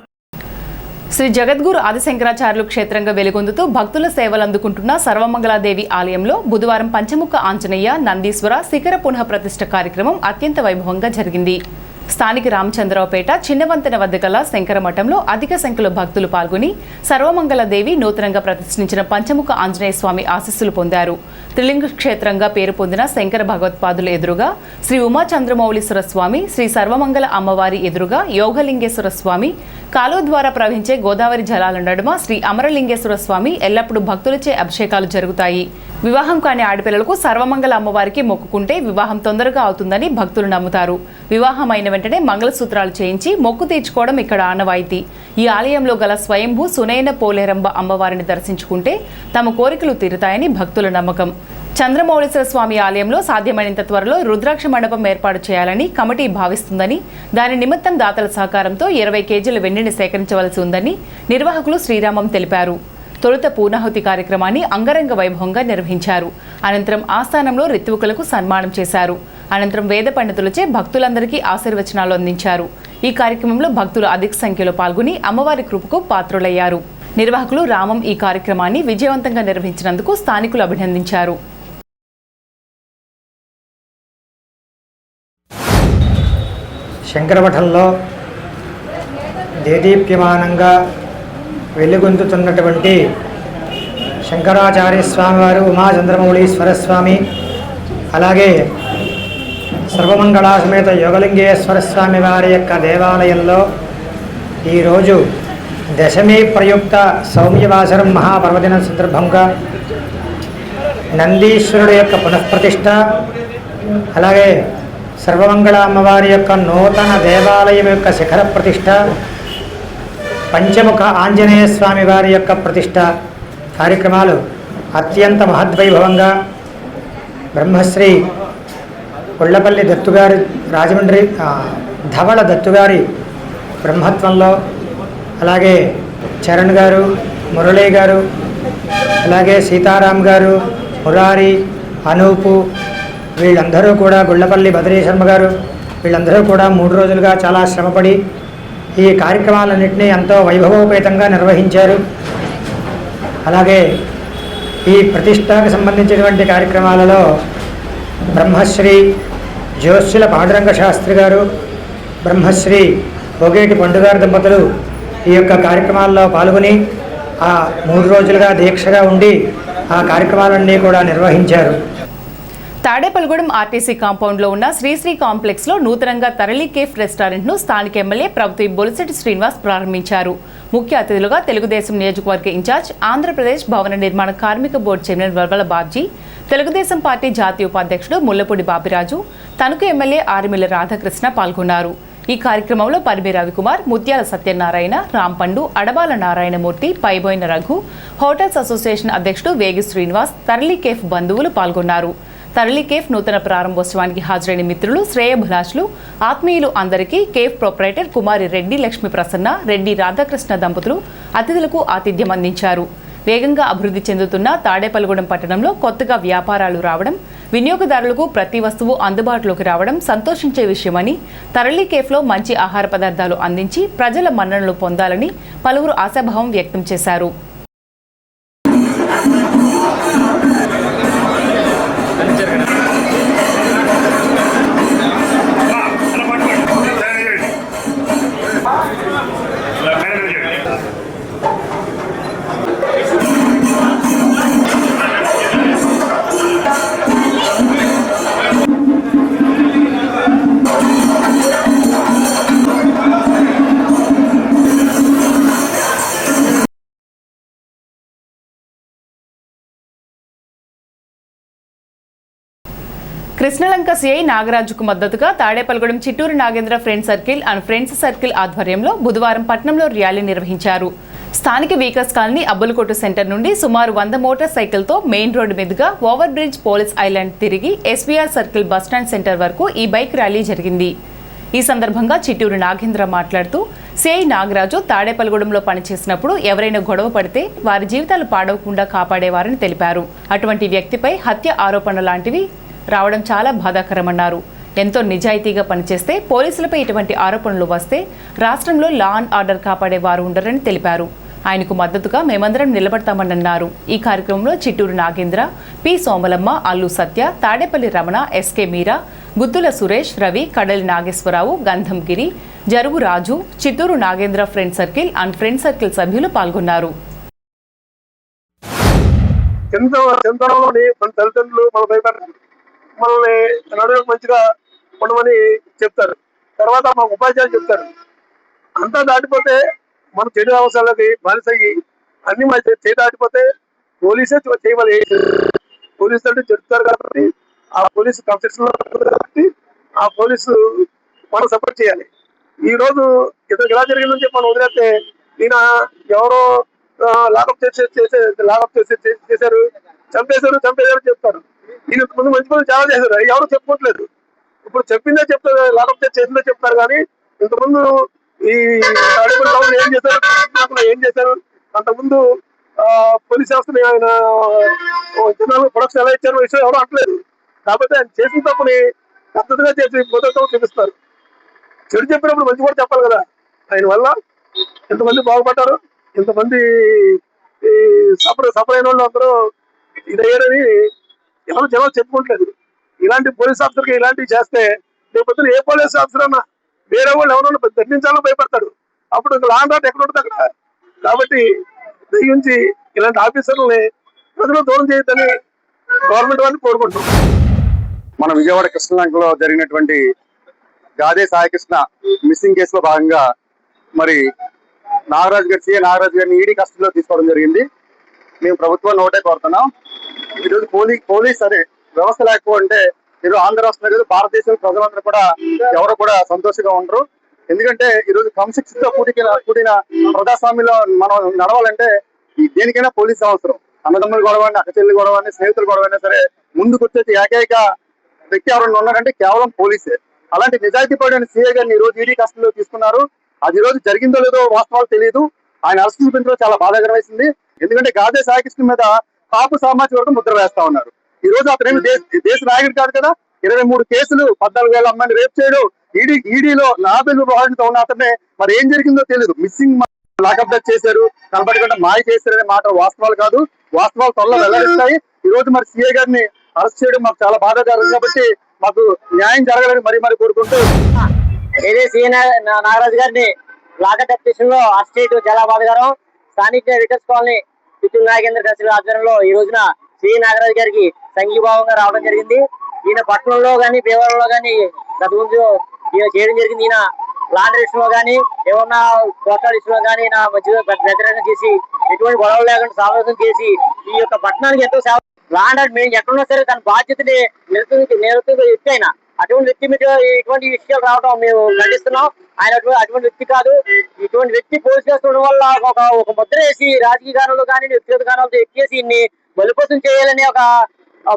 శ్రీ జగద్గురు ఆదిశంకరాచార్యులు క్షేత్రంగా వెలుగొందుతూ భక్తుల సేవలు అందుకుంటున్న సర్వమంగళాదేవి ఆలయంలో బుధవారం పంచముఖ ఆంజనేయ, నందీశ్వర శిఖర పునః ప్రతిష్ఠ కార్యక్రమం అత్యంత వైభవంగా జరిగింది. స్థానిక రామచంద్రరావుపేట చిన్నవంతెన వద్ద గల శంకర మఠంలో అధిక సంఖ్యలో భక్తులు పాల్గొని సర్వమంగళదేవి నూతనంగా ప్రతిష్ఠించిన పంచముఖ ఆంజనేయ స్వామి ఆశీస్సులు పొందారు. త్రిలింగ క్షేత్రంగా పేరు పొందిన శంకర భగవత్పాదుల ఎదురుగా శ్రీ ఉమాచంద్రమౌళీశ్వర స్వామి, శ్రీ సర్వమంగళ అమ్మవారి ఎదురుగా యోగలింగేశ్వర స్వామి, కాలువ ద్వారా ప్రవహించే గోదావరి జలాల నడుమ శ్రీ అమరలింగేశ్వర స్వామి ఎల్లప్పుడూ భక్తులచే అభిషేకాలు జరుగుతాయి. వివాహం కాని ఆడపిల్లలకు సర్వమంగళ అమ్మవారికి మొక్కుకుంటే వివాహం తొందరగా అవుతుందని భక్తులు నమ్ముతారు. వివాహం అయిన వెంటనే మంగళసూత్రాలు చేయించి మొక్కు తీర్చుకోవడం ఇక్కడ ఆనవాయితీ. ఈ ఆలయంలో గల స్వయంభూ సునయన పోలేరంబ అమ్మవారిని దర్శించుకుంటే తమ కోరికలు తీరుతాయని భక్తుల నమ్మకం. చంద్రమౌళీశ్వర స్వామి ఆలయంలో సాధ్యమైనంత త్వరలో రుద్రాక్ష మండపం ఏర్పాటు చేయాలని కమిటీ భావిస్తుందని, దాని నిమిత్తం దాతల సహకారంతో 20 కేజీల వెండిని సేకరించవలసి ఉందని నిర్వాహకులు శ్రీరామం తెలిపారు. తొలుత పూర్ణాహుతి కార్యక్రమాన్ని అంగరంగ వైభవంగా నిర్వహించారు. అనంతరం ఆస్థానంలో రిత్వికులకు సన్మానం చేశారు. అనంతరం వేద పండితులచే భక్తులందరికీ ఆశీర్వచనాలు అందించారు. ఈ కార్యక్రమంలో భక్తులు అధిక సంఖ్యలో పాల్గొని అమ్మవారి కృపకు పాత్రులయ్యారు. నిర్వాహకులు రామం ఈ కార్యక్రమాన్ని విజయవంతంగా నిర్వహించినందుకు స్థానికులు అభినందించారు. శంకరమఠంలో దేదీప్యమానంగా వెలుగొందుతున్నటువంటి శంకరాచార్య స్వామివారు, ఉమాచంద్రమౌళీశ్వర స్వామి, అలాగే సర్వమంగళా సమేత యోగలింగేశ్వర స్వామి వారి యొక్క దేవాలయంలో ఈరోజు దశమి ప్రయుక్త సౌమ్యవాసరం మహాపర్వదినం సందర్భంగా నందీశ్వరుడు యొక్క పునఃప్రతిష్ఠ, అలాగే సర్వమంగళ అమ్మవారి యొక్క నూతన దేవాలయం యొక్క శిఖర ప్రతిష్ఠ, పంచముఖ ఆంజనేయ స్వామి వారి యొక్క ప్రతిష్ఠ కార్యక్రమాలు అత్యంత మహద్వైభవంగా బ్రహ్మశ్రీ కొళ్ళపల్లి దత్తుగారి, రాజమండ్రి ధవళ దత్తుగారి బ్రహ్మత్వంలో, అలాగే చరణ్ గారు, మురళీ గారు, అలాగే సీతారాం గారు, మురారి, అనూపు, వీళ్ళందరూ కూడా గుళ్ళపల్లి బద్రీ శర్మ గారు వీళ్ళందరూ కూడా 3 రోజులుగా చాలా శ్రమపడి ఈ కార్యక్రమాలన్నింటినీ ఎంతో వైభవోపేతంగా నిర్వహించారు. అలాగే ఈ ప్రతిష్టకు సంబంధించినటువంటి కార్యక్రమాలలో బ్రహ్మశ్రీ జ్యోత్స్యుల పాండురంగ శాస్త్రి గారు, బ్రహ్మశ్రీ పొగేటి పండుగారు దంపతులు ఈ యొక్క కార్యక్రమాల్లో పాల్గొని ఆ 3 రోజులుగా దీక్షగా ఉండి ఆ కార్యక్రమాలన్నీ కూడా నిర్వహించారు. తాడేపల్లిగూడెం ఆర్టీసీ కాంపౌండ్లో ఉన్న శ్రీశ్రీ కాంప్లెక్స్లో నూతనంగా తరళి కేఫ్ రెస్టారెంట్ను స్థానిక ఎమ్మెల్యే ప్రభుత్వ బొలిశెట్టి శ్రీనివాస్ ప్రారంభించారు. ముఖ్య అతిథులుగా తెలుగుదేశం నియోజకవర్గ ఇన్ఛార్జ్, ఆంధ్రప్రదేశ్ భవన నిర్మాణ కార్మిక board chairman Valvala Babji, Telugu Desam party జాతీయ ఉపాధ్యక్షుడు ముల్లపూడి బాపిరాజు, తణుకు ఎమ్మెల్యే ఆరిమిల్ల రాధాకృష్ణ పాల్గొన్నారు. ఈ కార్యక్రమంలో పరిబి రవికుమార్, ముత్యాల సత్యనారాయణ, రాంపండు, అడబాల నారాయణమూర్తి, పైబోయిన రఘు, హోటల్స్ అసోసియేషన్ అధ్యక్షుడు వేగి శ్రీనివాస్, తరళి కేఫ్ బంధువులు పాల్గొన్నారు. తరళి కేఫ్ నూతన ప్రారంభోత్సవానికి హాజరైన మిత్రులు, శ్రేయభిలాషులు, ఆత్మీయులు అందరికీ కేఫ్ ప్రొపరైటర్ కుమారి రెడ్డి లక్ష్మీ ప్రసన్న, రెడ్డి రాధాకృష్ణ దంపతులు అతిథులకు ఆతిథ్యం అందించారు. వేగంగా అభివృద్ధి చెందుతున్న తాడేపల్లిగూడెం పట్టణంలో కొత్తగా వ్యాపారాలు రావడం, వినియోగదారులకు ప్రతి వస్తువు అందుబాటులోకి రావడం సంతోషించే విషయమని, తరళి కేఫ్లో మంచి ఆహార పదార్థాలు అందించి ప్రజల మన్ననలు పొందాలని పలువురు ఆశాభావం వ్యక్తం చేశారు. కృష్ణలంక సిఐ నాగరాజుకు మద్దతుగా Tadepalligudem Chitturu Nagendra friends circle and friends circle ఆధ్వర్యంలో బుధవారం పట్టణంలో ర్యాలీ నిర్వహించారు. స్థానిక వీకర్స్ కాలనీ అబ్బులకోట సెంటర్ నుండి సుమారు 100 మోటార్ సైకిల్తో మెయిన్ రోడ్డు మీదుగా ఓవర్ బ్రిడ్జ్ పోలీస్ ఐలాండ్ తిరిగి ఎస్వీఆర్ సర్కిల్ బస్టాండ్ సెంటర్ వరకు ఈ బైక్ ర్యాలీ జరిగింది. ఈ సందర్భంగా చిట్టూరు నాగేంద్ర మాట్లాడుతూ, సిఐ నాగరాజు తాడేపల్లిగూడెంలో పనిచేసినప్పుడు ఎవరైనా గొడవ పడితే వారి జీవితాలు పాడవకుండా కాపాడేవారని తెలిపారు. అటువంటి వ్యక్తిపై హత్య ఆరోపణ లాంటివి రావడం చాలా బాధాకరమన్నారు. ఎంతో నిజాయితీగా పనిచేస్తే పోలీసులపై ఇటువంటి ఆరోపణలు వస్తే రాష్ట్రంలో లా అండ్ ఆర్డర్ కాపాడే వారు ఉండరని తెలిపారు. ఆయనకు మద్దతుగా మేమందరం నిలబడతామన్నారు. ఈ కార్యక్రమంలో Chitturu Nagendra, P Somalamma, Allu Satya, Tadepalli Ramana, SK Meera, Guttula Suresh, Ravi, Kadali Nageswararao, Gandham Giri, Jarugu Raju, Chittoor Nagendra friend circle and friend circle సభ్యులు పాల్గొన్నారు. మనల్ని నడువుకు మంచిగా ఉండమని చెప్తారు. తర్వాత మాకు ఉపాధ్యాయులు చెప్తారు. అంతా దాటిపోతే మన చెడు అవసరాలకి బానిసయ్యి అన్ని మన చేతి దాటిపోతే పోలీసే చేయమని, పోలీసు అంటే చెప్తారు కాబట్టి ఆ పోలీసు కన్స్ట్రక్షన్ కాబట్టి ఆ పోలీసు మనం సపోర్ట్ చేయాలి. ఈ రోజు ఇతను ఎలా జరిగిందని చెప్పి మనం వదిలేస్తే ఈయన ఎవరో లాకప్ చేశారు, చంపేశారు చెప్తారు. ఈయన ముందు మంచి పనులు చాలా చేశారు, ఎవరు చెప్పుకోవట్లేదు. ఇప్పుడు చెప్పిందే చెప్తారు, లాకప్ చేసిందే చెప్తారు. కానీ ఇంతకుముందు ఈ తాడేపల్లి టౌన్ ఏం చేశారు అంతకుముందు పోలీస్ వ్యవస్థని ఆయన జనాలు ప్రొడక్షన్ ఎలా ఇచ్చారో విషయం ఎవరు అంటలేదు. కాబట్టి ఆయన చేసిన తప్పుని పద్ధతిగా చేసి మొదట చూపిస్తారు. చెడు చెప్పినప్పుడు మంచి కూడా చెప్పాలి కదా. ఆయన వల్ల ఎంతమంది బాగుపడ్డారు, ఇంతమంది సఫర్ అయిన వాళ్ళు అందరూ ఇదయ్యారని ఎవరు జనాలు చెప్పుకోవట్లేదు. ఇలాంటి పోలీస్ ఆఫీసర్కి ఇలాంటివి చేస్తే రేపు ఏ పోలీస్ ఆఫీసర్ అన్నా వేరే వాళ్ళు ఎవరన్నా దండించాలో భయపడతాడు. అప్పుడు ఇంకా లాండ్ ఆర్డర్ ఎక్కడ ఉంటుంది అక్కడ. కాబట్టి దయించి ఇలాంటి ఆఫీసర్లని ప్రజలు దూరం చేయొద్దని గవర్నమెంట్ వాళ్ళని కోరుకుంటున్నాం. మన విజయవాడ కృష్ణలంకలో జరిగినటువంటి గాదే సాయికృష్ణ మిస్సింగ్ కేసులో భాగంగా మరి సిఐ నాగరాజు గారిని ఈడీ కస్టడీలో తీసుకోవడం జరిగింది. మేము ప్రభుత్వాన్ని ఒకటే కోరుతున్నాం, ఈరోజు పోలీస్ అనే వ్యవస్థ లేకపోతే ఈరోజు ఆంధ్ర రాష్ట్రంలో భారతదేశం ప్రజలందరూ కూడా ఎవరు కూడా సంతోషంగా ఉండరు. ఎందుకంటే ఈరోజు క్రమశిక్షణతో కూడిన ప్రజాస్వామ్యంలో మనం నడవాలంటే దేనికైనా పోలీస్ అవసరం. అన్నదమ్ముల గొడవని, అక్కచెల్లి గొడవని, స్నేహితుల గొడవైనా సరే ముందుకు వచ్చేసి ఏకైక వ్యక్తి ఎవరైనా ఉన్నారంటే కేవలం పోలీసే. అలాంటి నిజాయితీ పడిన సీఐ గారిని ఈ రోజు ఈడీ కస్టడీలో తీసుకున్నారు. అది ఈ రోజు జరిగిందో లేదో వాస్తవాలు తెలియదు. ఆయన అరెస్ట్ చూపించడం చాలా బాధాకరం వేసింది. ఎందుకంటే గాదే సాయికృష్ణ మీద కాపు సామాజిక వర్గం ముద్ర వేస్తా ఉన్నారు. ఈ రోజు అతనేమి దేశ నాయకుడు కాదు కదా, 23 కేసులు 14,000 అమ్మాయిని రేప్ చేయడం, ఈడీలో నాబెల్ బాధ్యత ఉన్న అతనే మరి ఏం జరిగిందో తెలియదు. మిస్సింగ్ లాకప్ డెత్ చేశారు, కనబడకుండా మాయ చేశారనే మాట వాస్తవాలు కాదు. వాస్తవాలు త్వరలో వెల్లడిస్తాయి. ఈ రోజు మరి సిఐ గారిని అరెస్ట్ చేయడం మాకు చాలా బాధాకరం కాబట్టి మాకు న్యాయం జరగాలని మరీ కోరుకుంటూ ఏదే సిఐ నాగరాజు గారిని లాకప్ డెత్ విషయంలో అరెస్ట్ చేయడం చాలా బాధాకరం. స్థానిక రిటర్స్ కాలనీ పితూరు నాగేంద్ర దర్శన ఆధ్వర్యంలో ఈ రోజున సిఐ నాగరాజు గారికి సంఘీభావంగా రావడం జరిగింది. ఈయన పట్టణంలో కానీ భీమవరంలో కానీ గత ముందు ఈయన చేయడం జరిగింది. ఈయన లాండ్ విషయంలో కానీ ఏమన్నా కోటాల విషయంలో కానీ నా మధ్యలో వ్యతిరేకంగా చేసి ఎటువంటి గొడవలు లేకుండా సామర్థ్యం చేసి ఈ యొక్క పట్టణానికి ఎంతో సేవ లాండ్ మేము ఎక్కడున్నా సరే తన బాధ్యతని నిరుతంగా వ్యక్తి అయినా అటువంటి వ్యక్తి మీద ఇటువంటి విషయాలు రావడం మేము ఖండిస్తున్నాం. ఆయన అటువంటి వ్యక్తి కాదు. ఇటువంటి వ్యక్తి పోలీసు చేస్తుండడం వల్ల ఒక ముద్ర వేసి రాజకీయ కారణాలు కానీ వ్యక్తిగత కారణాలతో ఎక్కేసి ఇన్ని బలిపోసం చేయాలని ఒక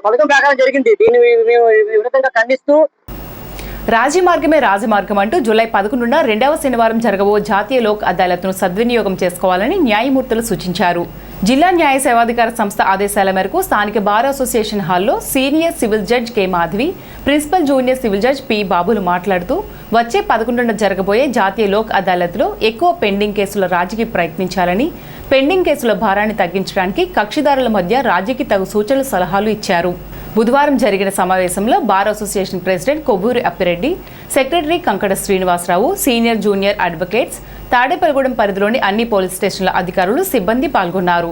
పథకం ప్రకారం జరిగింది. దీన్ని మేము విధంగా ఖండిస్తూ రాజీ మార్గమే రాజమార్గం అంటూ జూలై 11న 2వ శనివారం జరగబో జాతీయ లోక్ అదాలత్ను సద్వినియోగం చేసుకోవాలని న్యాయమూర్తులు సూచించారు. జిల్లా న్యాయ సేవాధికార సంస్థ ఆదేశాల మేరకు స్థానిక బార్ అసోసియేషన్ హాల్లో senior civil judge K Madhavi, principal junior civil judge P Babulu మాట్లాడుతూ వచ్చే 11న జరగబోయే జాతీయ లోక్ అదాలత్లో ఎక్కువ పెండింగ్ కేసుల రాజీకి ప్రయత్నించాలని, పెండింగ్ కేసుల భారాన్ని తగ్గించడానికి కక్షిదారుల మధ్య రాజీకి తగు సూచనలు సలహాలు ఇచ్చారు. బుధవారం జరిగిన సమావేశంలో bar association president Kovvuri Appireddy, secretary Kankada Srinivasarao, senior junior advocates, Tadepalligudem పరిధిలోని అన్ని పోలీస్ స్టేషన్ల అధికారులు, సిబ్బంది పాల్గొన్నారు.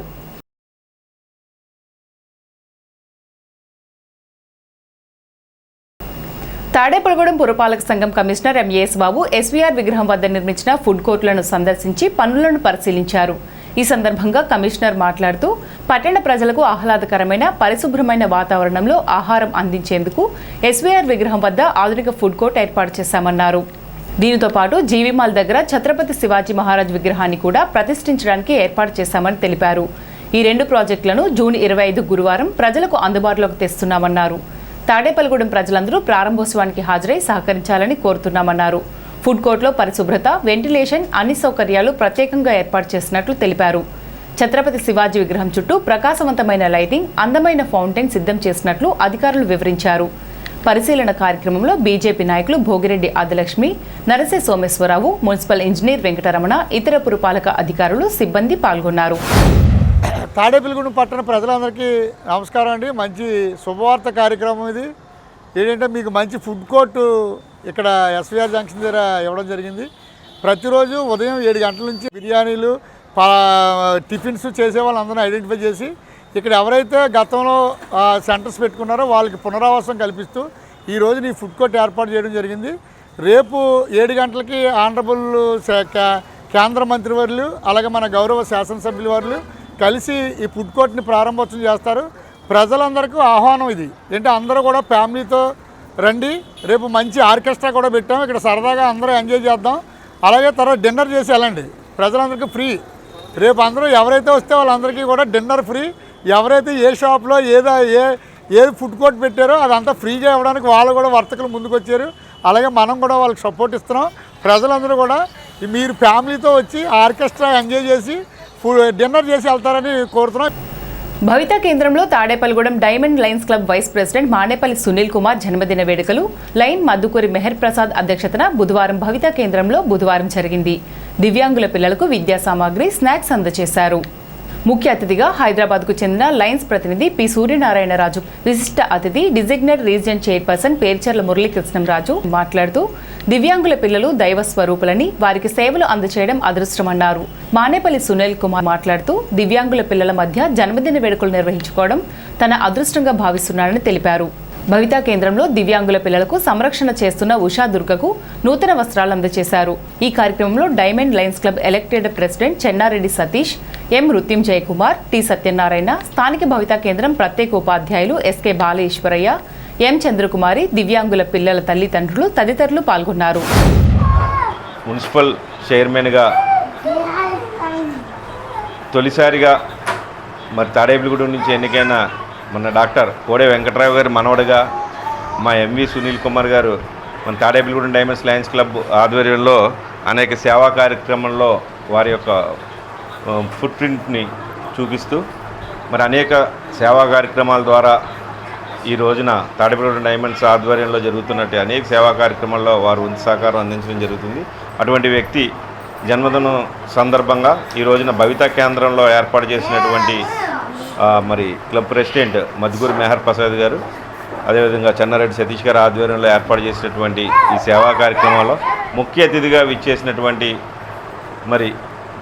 తాడేపల్లిగూడెం పురపాలక సంఘం కమిషనర్ ఎంఏఎస్ బాబు ఎస్వీఆర్ విగ్రహం వద్ద నిర్మించిన ఫుడ్ కోర్టులను సందర్శించి పనులను పరిశీలించారు. ఈ సందర్భంగా కమిషనర్ మాట్లాడుతూ పట్టణ ప్రజలకు ఆహ్లాదకరమైన పరిశుభ్రమైన వాతావరణంలో ఆహారం అందించేందుకు ఎస్వీఆర్ విగ్రహం వద్ద ఆధునిక ఫుడ్ కోర్ట్ ఏర్పాటు చేశామన్నారు. దీనితో పాటు జీవిమాల్ దగ్గర ఛత్రపతి శివాజీ మహారాజ్ విగ్రహాన్ని కూడా ప్రతిష్ఠించడానికి ఏర్పాటు చేశామని తెలిపారు. ఈ 2 ప్రాజెక్టులను జూన్ 25 గురువారం ప్రజలకు అందుబాటులోకి తెస్తున్నామన్నారు. తాడేపల్లిగూడెం ప్రజలందరూ ప్రారంభోత్సవానికి హాజరై సహకరించాలని కోరుతున్నామన్నారు. ఫుడ్ కోర్టులో పరిశుభ్రత, వెంటిలేషన్, అన్ని సౌకర్యాలు ప్రత్యేకంగా ఏర్పాటు చేసినట్లు తెలిపారు. ఛత్రపతి శివాజీ విగ్రహం చుట్టూ ప్రకాశవంతమైన లైటింగ్, అందమైన ఫౌంటైన్ సిద్ధం చేసినట్లు అధికారులు వివరించారు. పరిశీలన కార్యక్రమంలో బీజేపీ నాయకులు భోగిరెడ్డి ఆదిలక్ష్మి, నరసే సోమేశ్వరరావు, మున్సిపల్ ఇంజనీర్ వెంకటరమణ, ఇతర పురపాలక అధికారులు, సిబ్బంది పాల్గొన్నారు. తాడేపల్లిగూడెం పట్టణ ప్రజలందరికీ నమస్కారం అండి. మంచి శుభవార్త కార్యక్రమం ఇది. ఏంటంటే మీకు మంచి ఫుడ్ కోర్టు ఇక్కడ ఎస్వీఆర్ జంక్షన్ దగ్గర ఇవ్వడం జరిగింది. ప్రతిరోజు ఉదయం 7 గంటల నుంచి బిర్యానీలు, టిఫిన్స్ చేసే వాళ్ళందరినీ ఐడెంటిఫై చేసి ఇక్కడ ఎవరైతే గతంలో సెంటర్స్ పెట్టుకున్నారో వాళ్ళకి పునరావాసం కల్పిస్తూ ఈ రోజు ఈ ఫుడ్ కోర్ట్ ఏర్పాటు చేయడం జరిగింది. రేపు 7 గంటలకి ఆనరబుల్ కేంద్ర మంత్రివర్యులు అలాగే మన గౌరవ శాసనసభ్యుల వారు కలిసి ఈ ఫుడ్ కోర్ట్ని ప్రారంభోత్సవం చేస్తారు. ప్రజలందరికీ ఆహ్వానం ఇది. ఏంటంటే అందరూ కూడా ఫ్యామిలీతో రండి. రేపు మంచి ఆర్కెస్ట్రా కూడా పెట్టాం. ఇక్కడ సరదాగా అందరూ ఎంజాయ్ చేద్దాం. అలాగే తర్వాత డిన్నర్ చేసి వెళ్ళండి. ప్రజలందరికీ ఫ్రీ. రేపు అందరూ ఎవరైతే వస్తే వాళ్ళందరికీ కూడా డిన్నర్ ఫ్రీ. ఎవరైతే ఏ షాప్లో ఏది ఫుడ్ కోర్ట్ పెట్టారో అదంతా ఫ్రీగా ఇవ్వడానికి వాళ్ళు కూడా వర్తకులు ముందుకు వచ్చారు. అలాగే మనం కూడా వాళ్ళకి సపోర్ట్ ఇస్తున్నాం. ప్రజలందరూ కూడా మీరు ఫ్యామిలీతో వచ్చి ఆర్కెస్ట్రా ఎంజాయ్ చేసి డిన్నర్ చేసి వెళ్తారని కోరుతున్నాం. భవిత కేంద్రంలో Tadepalligudem diamond lions club vice president Manepalli Sunil Kumar జన్మదిన వేడుకలు లైన్ మద్దుకూరి మెహర్ ప్రసాద్ అధ్యక్షతన బుధవారం భవిత కేంద్రంలో జరిగింది. దివ్యాంగుల పిల్లలకు విద్యా సామాగ్రి, స్నాక్స్ అందజేశారు. ముఖ్య అతిథిగా హైదరాబాద్కు చెందిన లయన్స్ ప్రతినిధి పి సూర్యనారాయణరాజు, విశిష్ట అతిథి డిజిగ్నేట్ రీజియన్ చైర్పర్సన్ పేర్చర్ల మురళీకృష్ణంరాజు మాట్లాడుతూ దివ్యాంగుల పిల్లలు దైవ స్వరూపులని, వారికి సేవలు అందచేయడం అదృష్టమన్నారు. మానేపల్లి సునీల్ కుమార్ మాట్లాడుతూ దివ్యాంగుల పిల్లల మధ్య జన్మదిన వేడుకలు నిర్వహించుకోవడం తన అదృష్టంగా భావిస్తున్నారని తెలిపారు. భవితా కేంద్రంలో దివ్యాంగుల పిల్లలకు సంరక్షణ చేస్తున్న ఉషా దుర్గకు నూతన వస్త్రాలు అందజేశారు. ఈ కార్యక్రమంలో diamond lions club elected president Chennareddy Satish, M Mrityunjaya Kumar, T Satyanarayana, స్థానిక భవితా కేంద్రం ప్రత్యేక ఉపాధ్యాయులు ఎస్కే బాలఈశ్వరయ్య, ఎం చంద్రకుమారి, దివ్యాంగుల పిల్లల తల్లిదండ్రులు తదితరులు పాల్గొన్నారు. మున్సిపల్ చైర్మన్గా తొలిసారిగా మరి తాడేపల్లిగూడెం నుంచి ఎన్నికైన మన డాక్టర్ కోడే వెంకటరావు గారి మనవడుగా మా ఎంవి సునీల్ కుమార్ గారు మన తాడేపల్లిగూడెం డైమండ్స్ లయన్స్ క్లబ్ ఆధ్వర్యంలో అనేక సేవా కార్యక్రమంలో వారి యొక్క ఫుట్ ప్రింట్ని చూపిస్తూ మరి అనేక సేవా కార్యక్రమాల ద్వారా ఈ రోజున తాడేపల్లిగూడెం డైమండ్స్ ఆధ్వర్యంలో జరుగుతున్నట్టు అనేక సేవా కార్యక్రమాల్లో వారు వంతు సహకారం అందించడం జరుగుతుంది. అటువంటి వ్యక్తి జన్మదినం సందర్భంగా ఈ రోజున భవితా కేంద్రంలో ఏర్పాటు చేసినటువంటి మరి క్లబ్ ప్రెసిడెంట్ మధుగురి మెహర్ ప్రసాద్ గారు, అదేవిధంగా చెన్నారెడ్డి సతీష్ గారి ఆధ్వర్యంలో ఏర్పాటు చేసినటువంటి ఈ సేవా కార్యక్రమంలో ముఖ్య అతిథిగా విచ్చేసినటువంటి మరి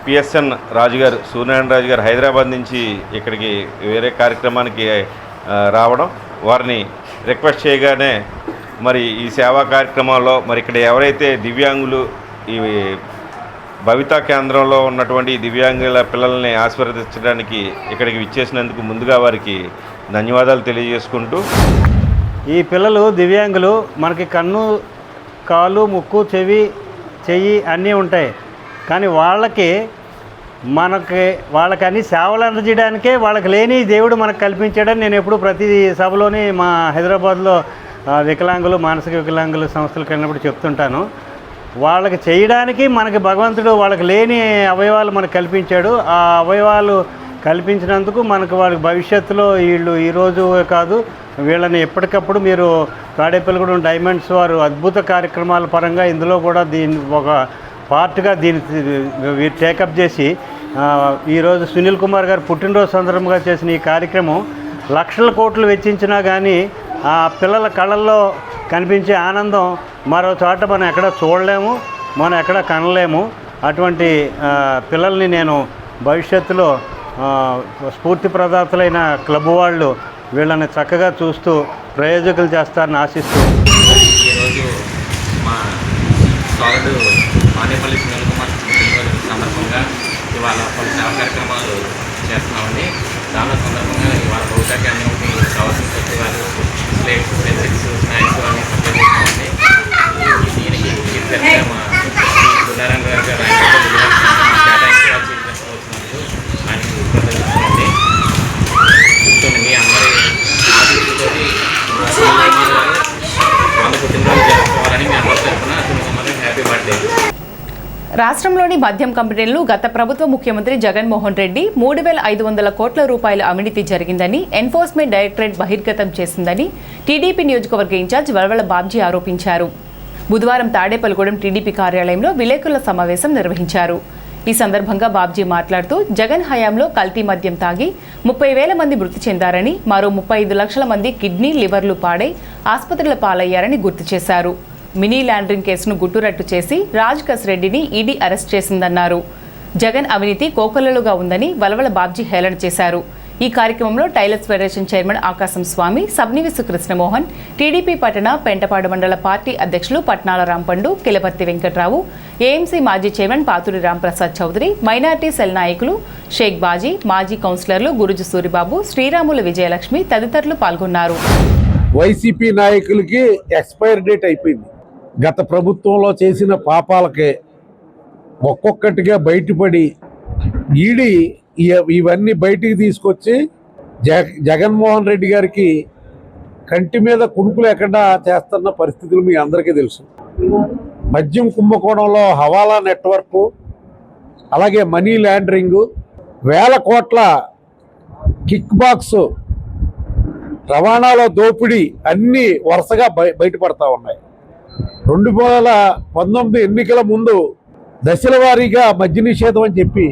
పిఎస్ఎన్ రాజు గారు, సూర్యనారాయణ రాజు గారు హైదరాబాద్ నుంచి ఇక్కడికి వేరే కార్యక్రమానికి రావడం, వారిని రిక్వెస్ట్ చేయగానే మరి ఈ సేవా కార్యక్రమాల్లో మరి ఇక్కడ ఎవరైతే దివ్యాంగులు ఈ భవితా కేంద్రంలో ఉన్నటువంటి దివ్యాంగుల పిల్లల్ని ఆశీర్వదించడానికి ఇక్కడికి విచ్చేసినందుకు ముందుగా వారికి ధన్యవాదాలు తెలియజేసుకుంటూ, ఈ పిల్లలు దివ్యాంగులు మనకి కన్ను, కాలు, ముక్కు, చెయ్యి అన్నీ ఉంటాయి. కానీ వాళ్ళకి అన్ని సేవలు అందజేయడానికే వాళ్ళకి లేని దేవుడు మనకు కల్పించాడని నేను ఎప్పుడు ప్రతి సభలోని మా హైదరాబాద్లో వికలాంగులు, మానసిక వికలాంగుల సంస్థలకు వెళ్ళినప్పుడు చెప్తుంటాను. వాళ్ళకి చేయడానికి మనకి భగవంతుడు వాళ్ళకి లేని అవయవాలు మనకు కల్పించాడు. ఆ అవయవాలు కల్పించినందుకు మనకు వాళ్ళకి భవిష్యత్తులో వీళ్ళు ఈరోజు కాదు, వీళ్ళని ఎప్పటికప్పుడు మీరు తాడేపల్లిగూడెం డైమండ్స్ వారు అద్భుత కార్యక్రమాల పరంగా ఇందులో కూడా దీన్ని ఒక పార్ట్గా దీన్ని టేకప్ చేసి ఈరోజు సునీల్ కుమార్ గారు పుట్టినరోజు సందర్భంగా చేసిన ఈ కార్యక్రమం లక్షల కోట్లు వెచ్చించినా కానీ ఆ పిల్లల కళ్ళల్లో కనిపించే ఆనందం మరో చోట మనం ఎక్కడ చూడలేము, మనం ఎక్కడ కనలేము. అటువంటి పిల్లల్ని నేను భవిష్యత్తులో స్ఫూర్తి ప్రదాతలైన క్లబ్ వాళ్ళు వీళ్ళని చక్కగా చూస్తూ ప్రయోజకులు చేస్తారని ఆశిస్తూ ఈరోజు మా సోదరుడు మానేపల్లి సునీల్ కుమార్ సందర్భంగా ఇవాళ కొన్ని సేవా కార్యక్రమాలు చేస్తున్నామండి. దాని సందర్భంగా ఇవాళ భవిష్య కేంద్రంకి కావాల్సిన సచివాలు, స్లేట్స్, పెన్సిల్స్, స్నాక్స్ అన్నీ సప్లై చేస్తున్నామండి. దీనికి మా సుధారాయణ గారు కేటాయించి వచ్చినందుకు ఆయనకు కృతజ్ఞతలండి. మీ అందరి ఆశీస్సుతో వాళ్ళ పుట్టినరోజు జరుపుకోవాలని మీ అందరూ తరఫున సునీల్ కుమార్ హ్యాపీ బర్త్డే. రాష్ట్రంలోని మద్యం కంపెనీలు గత ప్రభుత్వ ముఖ్యమంత్రి జగన్మోహన్ రెడ్డి 3,500 కోట్ల రూపాయల అవినీతి జరిగిందని ఎన్ఫోర్స్మెంట్ డైరెక్టరేట్ బహిర్గతం చేసిందని టీడీపీ నియోజకవర్గ ఇన్ఛార్జ్ వల్వల బాబ్జీ ఆరోపించారు. బుధవారం తాడేపల్లిగూడెం టీడీపీ కార్యాలయంలో విలేకరుల సమావేశం నిర్వహించారు. ఈ సందర్భంగా బాబ్జీ మాట్లాడుతూ జగన్ హయాంలో కల్తీ మద్యం తాగి 30,000 మంది మృతి చెందారని, మరో 35 లక్షల మంది కిడ్నీ, లివర్లు పాడై ఆసుపత్రుల పాలయ్యారని గుర్తు చేశారు. మినీ ల్యాండరింగ్ కేసును గుట్టురట్టు చేసి రాజ్ కస్ రెడ్డిని ఈడీ అరెస్ట్ చేసిందన్నారు. జగన్ అవినీతి కోకొల్లలుగా ఉందని వల్వల బాబ్జీ హేళన చేశారు. ఈ కార్యక్రమంలో టైలర్స్ ఫెడరేషన్ చైర్మన్ ఆకాశం స్వామి, సబ్నివిసు కృష్ణమోహన్, టీడీపీ పట్టణ పెంటపాడు మండల పార్టీ అధ్యక్షులు పట్నాల రాంపండు, కిలపర్తి వెంకట్రావు, ఏఎంసీ మాజీ chairman Pathuri Ramprasad Chowdary, minority cell నాయకులు షేక్ బాజీ, మాజీ కౌన్సిలర్లు గురుజు సూరిబాబు, శ్రీరాముల విజయలక్ష్మి తదితరులు పాల్గొన్నారు. వైసీపీ నాయకులకి ఎక్స్పైర్ డేట్ అయిపోయింది. గత ప్రభుత్వంలో చేసిన పాపాలకే ఒక్కొక్కటిగా బయటపడి ఈడీ ఇవన్నీ బయటికి తీసుకొచ్చి జగన్మోహన్ రెడ్డి గారికి కంటి మీద కునుకు లేకుండా చేస్తున్న పరిస్థితులు మీ అందరికీ తెలుసు. మద్యం కుంభకోణంలో హవాలా నెట్వర్క్, అలాగే మనీ లాండరింగు, 1,000 కోట్ల కిక్ బాక్స్, రవాణాలో దోపిడీ అన్నీ వరుసగా బయటపడతా ఉన్నాయి. 2019 ఎన్నికల ముందు దశల వారీగా మద్య నిషేధం అని చెప్పి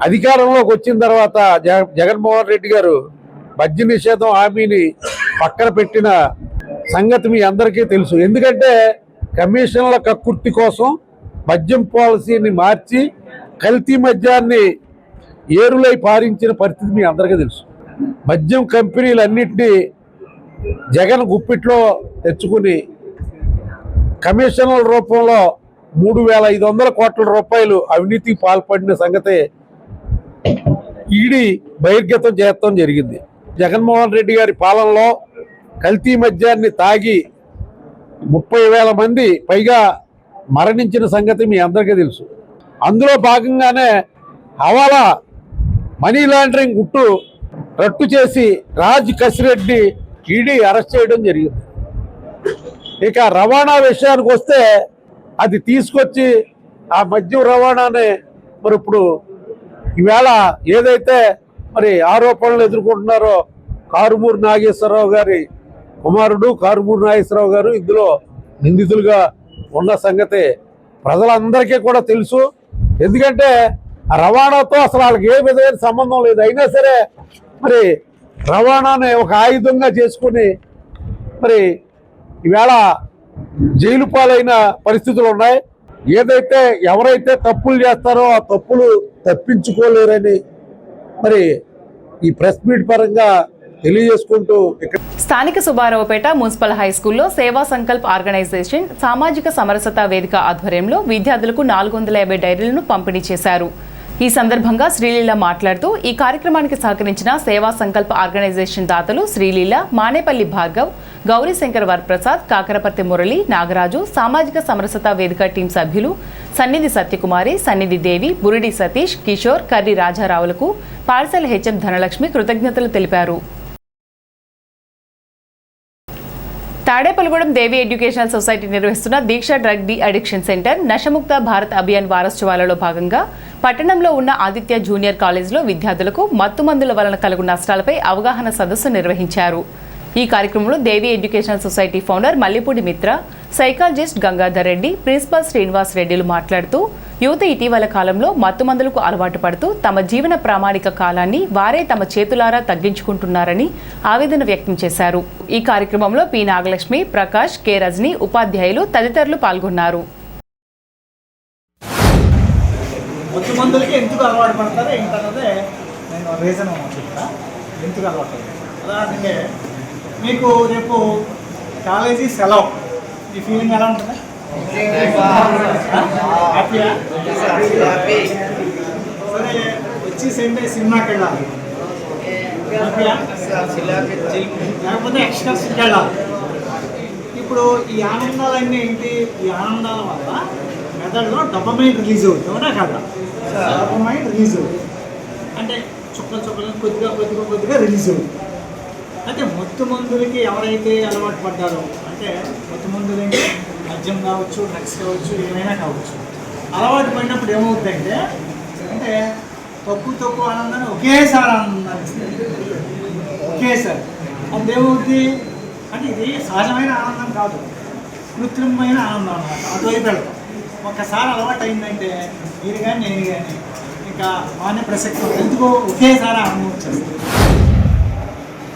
అధికారంలోకి వచ్చిన తర్వాత జగన్మోహన్ రెడ్డి గారు మద్య నిషేధం హామీని పక్కన పెట్టిన సంగతి మీ అందరికీ తెలుసు. ఎందుకంటే కమిషన్ల కక్కుర్తి కోసం మద్యం పాలసీని మార్చి కల్తీ మద్యాన్ని ఏరులై పారించిన పరిస్థితి మీ అందరికీ తెలుసు. మద్యం కంపెనీలన్నింటినీ జగన్ గుప్పిట్లో తెచ్చుకుని కమిషన్ల రూపంలో 3,500 కోట్ల రూపాయలు అవినీతికి పాల్పడిన సంగతే ఈడీ బహిర్గతం చేయడం జరిగింది. జగన్మోహన్ రెడ్డి గారి పాలనలో కల్తీ మద్యాన్ని తాగి 30,000 మంది పైగా మరణించిన సంగతి మీ అందరికీ తెలుసు. అందులో భాగంగానే హవాలా మనీ లాండరింగ్ గుట్టు రట్టు చేసి రాజ్ కసిరెడ్డి ఈడీ అరెస్ట్ చేయడం జరిగింది. ఇక రవాణా విషయానికి వస్తే అది తీసుకొచ్చి ఆ మద్యం రవాణానే మరి ఇప్పుడు ఈవేళ ఏదైతే మరి ఆరోపణలు ఎదుర్కొంటున్నారో కారుమూరి నాగేశ్వరరావు గారి కుమారుడు కారుమూరి నాగేశ్వరరావు గారు ఇందులో నిందితులుగా ఉన్న సంగతి ప్రజలందరికీ కూడా తెలుసు. ఎందుకంటే ఆ రవాణాతో అసలు వాళ్ళకి ఏ విధమైన సంబంధం లేదు. అయినా సరే మరి రవాణాని ఒక ఆయుధంగా చేసుకుని మరి ఈవేళ జైలు పాలైన పరిస్థితులు ఉన్నాయి. ఏదైతే ఎవరైతే తప్పులు చేస్తారో ఆ తప్పులు తప్పించుకోలేరని మరి ఈ ప్రెస్ మీట్ పరంగా తెలియజేసుకుంటూ స్థానిక సుబ్బారావుపేట మున్సిపల్ హై స్కూల్లో సేవా సంకల్ప్ ఆర్గనైజేషన్ సామాజిక సమరసత వేదిక ఆధ్వర్యంలో విద్యార్థులకు 450 డైరీలను పంపిణీ చేశారు. ఈ సందర్భంగా శ్రీలీల మాట్లాడుతూ ఈ కార్యక్రమానికి సహకరించిన సేవా సంకల్ప ఆర్గనైజేషన్ దాతలు శ్రీలీల, మానేపల్లి భార్గవ్, గౌరీశంకర్ వరప్రసాద్, కాకరపర్తి మురళి, నాగరాజు, సామాజిక సమరసత వేదిక టీం సభ్యులు సన్నిధి సత్యకుమారి, సన్నిధి దేవి, బురిడి సతీష్, కిషోర్, కర్రి రాజారావులకు పార్సల్ హెచ్ఎం ధనలక్ష్మి కృతజ్ఞతలు తెలిపారు. తాడేపల్లిగూడెం దేవి ఎడ్యుకేషనల్ సొసైటీ నిర్వహిస్తున్న Deeksha drug deaddiction centre Nasha Mukt Bharat Abhiyan వారోత్సవాలలో భాగంగా పట్టణంలో ఉన్న ఆదిత్య జూనియర్ కాలేజీలో విద్యార్థులకు మత్తు మందుల వలన కలుగు నష్టాలపై అవగాహన సదస్సు నిర్వహించారు. ఈ కార్యక్రమంలో దేవి ఎడ్యుకేషనల్ సొసైటీ ఫౌండర్ మల్లిపూడి మిత్ర, సైకాలజిస్ట్ గంగాధర్ రెడ్డి, ప్రిన్సిపల్ శ్రీనివాస్ రెడ్డిలు మాట్లాడుతూ యువత ఇటీవల కాలంలో మత్తు మందులకు అలవాటు పడుతూ తమ జీవన ప్రామాణిక కాలాన్ని వారే తమ చేతులారా తగ్గించుకుంటున్నారని ఆవేదన వ్యక్తం చేశారు. ఈ కార్యక్రమంలో పి నాగలక్ష్మి, ప్రకాష్, కె రజని, ఉపాధ్యాయులు తదితరులు పాల్గొన్నారు. మత్తు మందులకి ఎందుకు అలవాటు పడతారో ఏంటన్నదే నేను రీజన్ చెప్తా. ఎందుకు అలవాటు ఉదాహరణకి మీకు రేపు కాలేజీ సెలవు, ఈ ఫీలింగ్ ఎలా ఉంటుంది? హ్యాపీయా? సరే వచ్చి సండే సినిమాకి వెళ్ళాలి, హ్యాపీయా? లేకపోతే ఎక్స్కర్షన్కి వెళ్ళాలి. ఇప్పుడు ఈ ఆనందాలన్నీ ఏంటి? ఈ ఆనందాల వల్ల మెదడులో డోపమైన్ రిలీజ్ అవుతుంది, అవునా కదా? డోపమైన్ రిలీజ్ అవుతుంది అంటే చుక్కలు కొద్దిగా రిలీజ్ అవుతుంది. అయితే మత్తు మందులకి ఎవరైతే అలవాటు పడ్డారో, అంటే మత్తు మందులు అంటే మద్యం కావచ్చు, డ్రగ్స్ కావచ్చు, ఏమైనా కావచ్చు, అలవాటు పడినప్పుడు ఏమవుతుందంటే అంటే తక్కువ ఆనందాన్ని ఒకేసారి ఆనందాన్ని ఇస్తుంది, ఒకేసారి. అప్పుడు ఏమవుతుంది అంటే ఇది సహజమైన ఆనందం కాదు, కృత్రిమమైన ఆనందం అన్నమాట. అటువైపు వెళ్తాం. ఒక్కసారి అలవాటు అయిందంటే మీరు కానీ నేను కానీ ఇంకా మానే ప్రసక్తి ఎందుకో ఒకేసారి ఆనందం వచ్చేస్తుంది.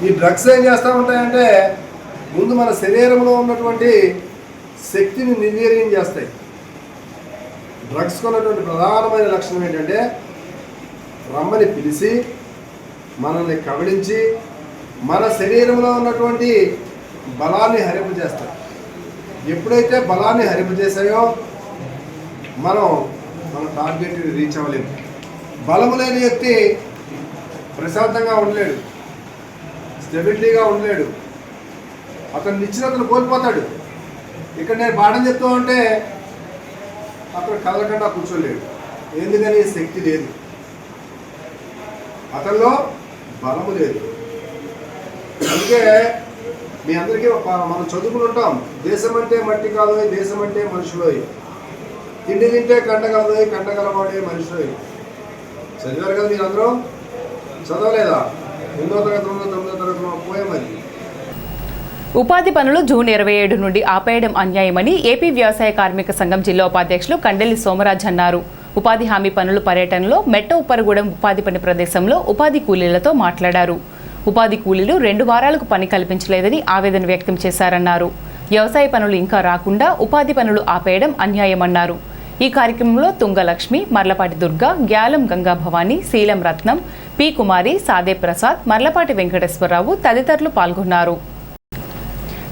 ఈ డ్రగ్స్ ఏం చేస్తూ ఉంటాయంటే ముందు మన శరీరంలో ఉన్నటువంటి శక్తిని నిర్వీర్యం చేస్తాయి. డ్రగ్స్ కొన్నటువంటి ప్రధానమైన లక్షణం ఏంటంటే రమ్మని పిలిచి మనల్ని కబళించి మన శరీరంలో ఉన్నటువంటి బలాన్ని హరింపజేస్తాయి. ఎప్పుడైతే బలాన్ని హరింపజేసాయో మన టార్గెట్ని రీచ్ అవ్వలేము. బలము లేని వ్యక్తి ప్రశాంతంగా ఉండలేడు, స్టెబిలిటీగా ఉండలేడు, అతను నిశ్చితను కోల్పోతాడు. ఇక్కడ నేను పాఠం చెప్తూ ఉంటే అతను కదలకుండా కూర్చోలేడు. ఎందుకని? శక్తి లేదు, అతనిలో బలము లేదు. అందుకే మీ అందరికీ మనం చదువుకుని ఉంటాం, దేశం అంటే మట్టి కాదు, దేశం అంటే మనుషులోయి, తిండి తింటే కండ కాదు, కండ కలవాడే మనుషులోయి. చదివారు కదా మీరు అందరూ? చదవలేదా? 8వ తరగతి 9వ తరగతిలో పోయామని. ఉపాధి పనులు జూన్ 27 నుండి ఆపేయడం అన్యాయమని ఏపీ వ్యవసాయ కార్మిక సంఘం జిల్లా ఉపాధ్యక్షులు కండెల్లి సోమరాజ్ అన్నారు. ఉపాధి హామీ పనుల పర్యటనలో మెట్ట ఉప్పరగూడెం ఉపాధి పని ప్రదేశంలో ఉపాధి కూలీలతో మాట్లాడారు. ఉపాధి కూలీలు 2 వారాలకు పని కల్పించలేదని ఆవేదన వ్యక్తం చేశారన్నారు. వ్యవసాయ పనులు ఇంకా రాకుండా ఉపాధి పనులు ఆపేయడం అన్యాయమన్నారు. ఈ కార్యక్రమంలో తుంగలక్ష్మి, మర్లపాటి దుర్గా, గ్యాలం గంగా భవానీ, శీలం రత్నం, పి కుమారి, సాదే ప్రసాద్, మర్లపాటి వెంకటేశ్వరరావు తదితరులు పాల్గొన్నారు.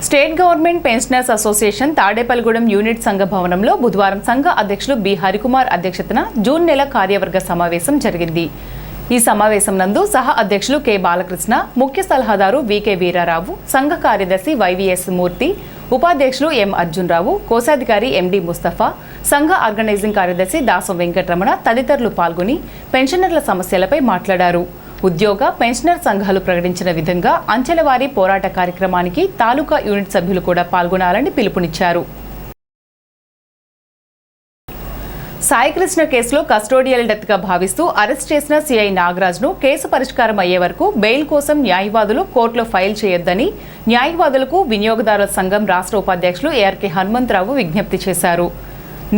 State government pensioners association Tadepalligudem unit సంఘ భవనంలో బుధవారం సంఘ అధ్యక్షులు బి హరికుమార్ అధ్యక్షతన జూన్ నెల కార్యవర్గ సమావేశం జరిగింది. ఈ సమావేశం నందు సహ అధ్యక్షులు కె బాలకృష్ణ, ముఖ్య సలహాదారు వికే వీరారావు, సంఘ కార్యదర్శి వైవిఎస్ మూర్తి, ఉపాధ్యక్షులు ఎం అర్జున్రావు, కోశాధికారి ఎండి ముస్తఫా, సంఘ ఆర్గనైజింగ్ కార్యదర్శి దాసం వెంకటరమణ తదితరులు పాల్గొని పెన్షనర్ల సమస్యలపై మాట్లాడారు. ఉద్యోగ పెన్షనర్ సంఘాలు ప్రకటించిన విధంగా అంచెలవారీ పోరాట కార్యక్రమానికి తాలూకా యూనిట్ సభ్యులు కూడా పాల్గొనాలని పిలుపునిచ్చారు. సాయికృష్ణ కేసులో కస్టోడియల్ డెత్గా భావిస్తూ అరెస్ట్ చేసిన సిఐ నాగరాజ్ను కేసు పరిష్కారం అయ్యే వరకు బెయిల్ కోసం న్యాయవాదులు కోర్టులో ఫైల్ చేయొద్దని న్యాయవాదులకు వినియోగదారుల సంఘం రాష్ట్ర ఉపాధ్యక్షులు ఏఆర్కే హనుమంతరావు విజ్ఞప్తి చేశారు.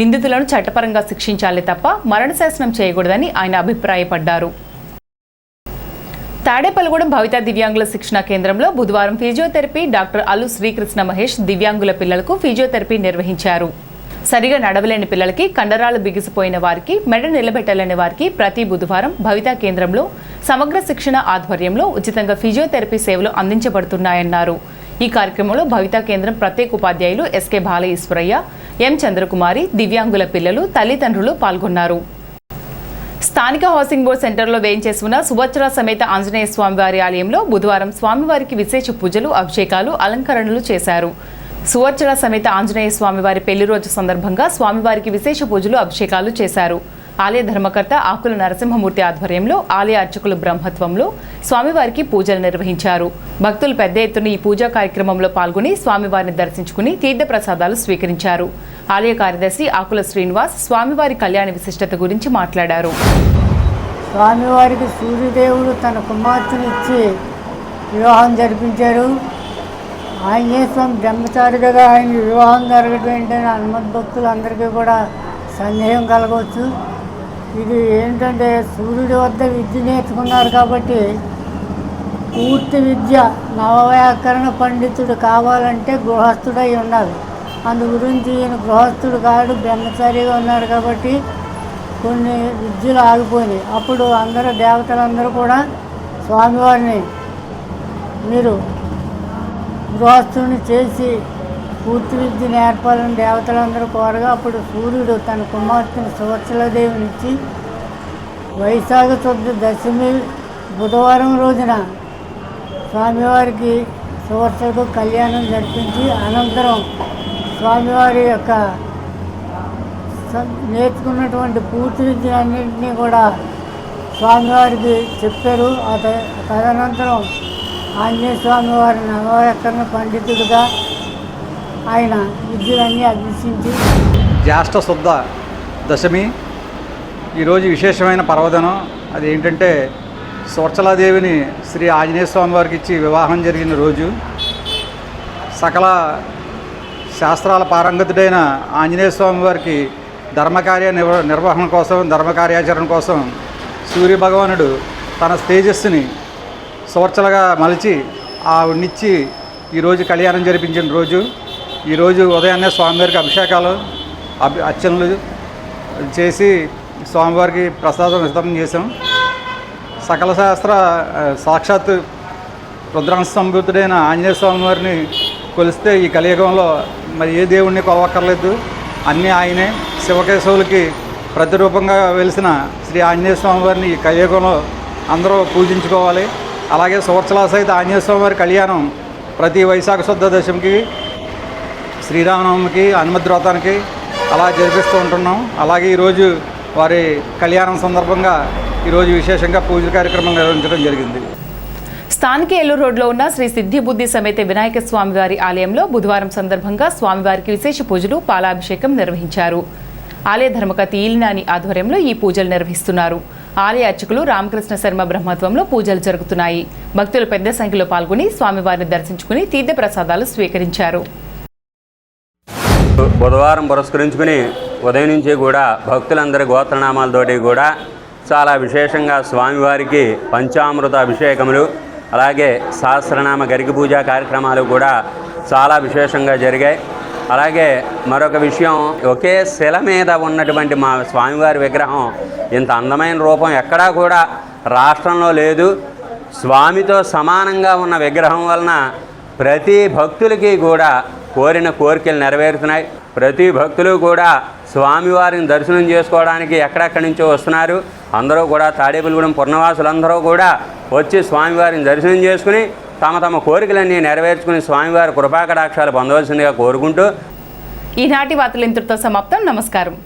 నిందితులను చట్టపరంగా శిక్షించాలి తప్ప మరణశాసనం చేయకూడదని ఆయన అభిప్రాయపడ్డారు. తాడేపల్లిగూడెం భవిత దివ్యాంగుల శిక్షణా కేంద్రంలో బుధవారం ఫిజియోథెరపీ డాక్టర్ అల్లు శ్రీకృష్ణ మహేష్ దివ్యాంగుల పిల్లలకు ఫిజియోథెరపీ నిర్వహించారు. సరిగా నడవలేని పిల్లలకి, కండరాలు బిగిసిపోయిన వారికి, మెడ నిలబెట్టలేని వారికి ప్రతి బుధవారం భవిత కేంద్రంలో సమగ్ర శిక్షణ ఆధ్వర్యంలో ఉచితంగా ఫిజియోథెరపీ సేవలు అందించబడుతున్నాయన్నారు. ఈ కార్యక్రమంలో భవిత కేంద్రం ప్రత్యేక ఉపాధ్యాయులు ఎస్కే బాలఈశ్వరయ్య, ఎం చంద్రకుమారి, దివ్యాంగుల పిల్లలు, తల్లిదండ్రులు పాల్గొన్నారు. స్థానిక హౌసింగ్ బోర్డు సెంటర్లో వేయించేసి ఉన్న సుభద్ర సమేత ఆంజనేయ స్వామివారి ఆలయంలో బుధవారం స్వామివారికి విశేష పూజలు, అభిషేకాలు, అలంకరణలు చేశారు. సువర్చల సమేత ఆంజనేయ స్వామివారి పెళ్లి రోజు సందర్భంగా స్వామివారికి విశేష పూజలు, అభిషేకాలు చేశారు. ఆలయ ధర్మకర్త ఆకుల నరసింహమూర్తి ఆధ్వర్యంలో ఆలయ అర్చకుల బ్రహ్మత్వంలో స్వామివారికి పూజలు నిర్వహించారు. భక్తులు పెద్ద ఎత్తున ఈ పూజా కార్యక్రమంలో పాల్గొని స్వామివారిని దర్శించుకుని తీర్థప్రసాదాలు స్వీకరించారు. ఆలయ కార్యదర్శి ఆకుల శ్రీనివాస్ స్వామివారి కళ్యాణ విశిష్టత గురించి మాట్లాడారు. స్వామివారికి సూర్యదేవుడు తన కుమార్తెనిచ్చి వివాహం జరిపించారు. ఆంజనేయ స్వామి బ్రహ్మచారిగా ఆయన వివాహం జరగడం ఏంటంటే హనుమత్ భక్తులందరికీ కూడా సందేహం కలగవచ్చు. ఇది ఏంటంటే సూర్యుడి వద్ద విద్య నేర్చుకున్నారు కాబట్టి పూర్తి విద్య నవవ్యాకరణ పండితుడు కావాలంటే గృహస్థుడై ఉండాలి. అందు గురించి ఈయన గృహస్థుడు కాడు, బ్రహ్మచారిగా ఉన్నాడు కాబట్టి కొన్ని విద్యలు ఆగిపోయినాయి. అప్పుడు అందరూ దేవతలందరూ కూడా స్వామివారిని మీరు గృహస్థుని చేసి పూర్తి విద్య నేర్పాలని దేవతలందరూ కోరగా అప్పుడు సూర్యుడు తన కుమార్తెను సువర్చలదేవినిచ్చి వైశాఖ శుద్ధ దశమి బుధవారం రోజున స్వామివారికి సువర్చలకు కళ్యాణం జరిపించి అనంతరం స్వామివారి యొక్క నేర్చుకున్నటువంటి పూర్తి విద్యలన్నింటినీ కూడా స్వామివారికి చెప్పారు. తదనంతరం ఆంజనేయ స్వామివారి నవవ్యాకరణ పండితుడిగా ఆయన విద్యలన్నీ అభ్యసించి జ్యేష్ఠ శుద్ధ దశమి ఈరోజు విశేషమైన పర్వదినం. అది ఏంటంటే సువర్చలాదేవిని శ్రీ ఆంజనేయ స్వామి వారికి ఇచ్చి వివాహం జరిగిన రోజు. సకల శాస్త్రాల పారంగతుడైన ఆంజనేయ స్వామి వారికి ధర్మకార్య నిర్వహణ కోసం, ధర్మకార్యాచరణ కోసం సూర్యభగవానుడు తన తేజస్సుని సువర్చలగా మలిచి ఆవిడనిచ్చి ఈరోజు కళ్యాణం జరిపించిన రోజు. ఈరోజు ఉదయాన్నే స్వామివారికి అభిషేకాలు, అర్చనలు చేసి స్వామివారికి ప్రసాదం వితరణ చేసాం. సకల శాస్త్ర సాక్షాత్ రుద్రాంశ సంభూతుడైన ఆంజనేయ స్వామివారిని కొలిస్తే ఈ కలియుగంలో మరి ఏ దేవుణ్ణి కొలవక్కర్లేదు, అన్నీ ఆయనే. శివకేశవులకి ప్రతిరూపంగా వెలిసిన శ్రీ ఆంజనేయ స్వామివారిని ఈ కలియుగంలో అందరూ పూజించుకోవాలి. అలాగే సువర్చలా సహిత ఆంజనేయ స్వామివారి కళ్యాణం ప్రతి వైశాఖ శుద్ధ దశమికి, శ్రీరామనవమికి, హనుమద్ వ్రతానికి అలా జరిపిస్తూ ఉంటున్నాం. అలాగే ఈరోజు వారి కళ్యాణం సందర్భంగా ఈరోజు విశేషంగా పూజల కార్యక్రమం నిర్వహించడం జరిగింది. స్థానిక ఏలూరు రోడ్లో ఉన్న శ్రీ సిద్ధి బుద్ధి సమేత వినాయక స్వామివారి ఆలయంలో బుధవారం సందర్భంగా స్వామివారికి విశేష పూజలు, పాలాభిషేకం నిర్వహించారు. ఆలయ ధర్మకర్త ఈలినాని ఆధ్వర్యంలో ఈ పూజలు నిర్వహిస్తున్నారు. ఆలయ అర్చకులు రామకృష్ణ శర్మ బ్రహ్మత్వంలో పూజలు జరుగుతున్నాయి. భక్తులు పెద్ద సంఖ్యలో పాల్గొని స్వామివారిని దర్శించుకుని తీర్థప్రసాదాలు స్వీకరించారు. బుధవారం పురస్కరించుకుని ఉదయం నుంచి కూడా భక్తులందరి గోత్రనామాలతోటి కూడా చాలా విశేషంగా స్వామివారికి పంచామృత అభిషేకములు, అలాగే సహస్రనామ గరిక పూజా కార్యక్రమాలు కూడా చాలా విశేషంగా జరిగాయి. అలాగే మరొక విషయం, ఒకే శిల మీద ఉన్నటువంటి మా స్వామివారి విగ్రహం ఇంత అందమైన రూపం ఎక్కడా కూడా రాష్ట్రంలో లేదు. స్వామితో సమానంగా ఉన్న విగ్రహం వలన ప్రతి భక్తులకి కూడా కోరిన కోరికలు నెరవేరుతున్నాయి. ప్రతి భక్తులు కూడా స్వామివారిని దర్శనం చేసుకోవడానికి ఎక్కడెక్కడి నుంచో వస్తున్నారు. అందరూ కూడా తాడేపల్లిగూడెం పుర్ణవాసులందరూ కూడా వచ్చి స్వామివారిని దర్శనం చేసుకుని తమ తమ కోరికలన్నీ నెరవేర్చుకుని స్వామివారి కృపాకటాక్షాలు పొందవలసిందిగా కోరుకుంటూ ఈనాటి వార్తలు ఇంతటితో సమాప్తం. నమస్కారం.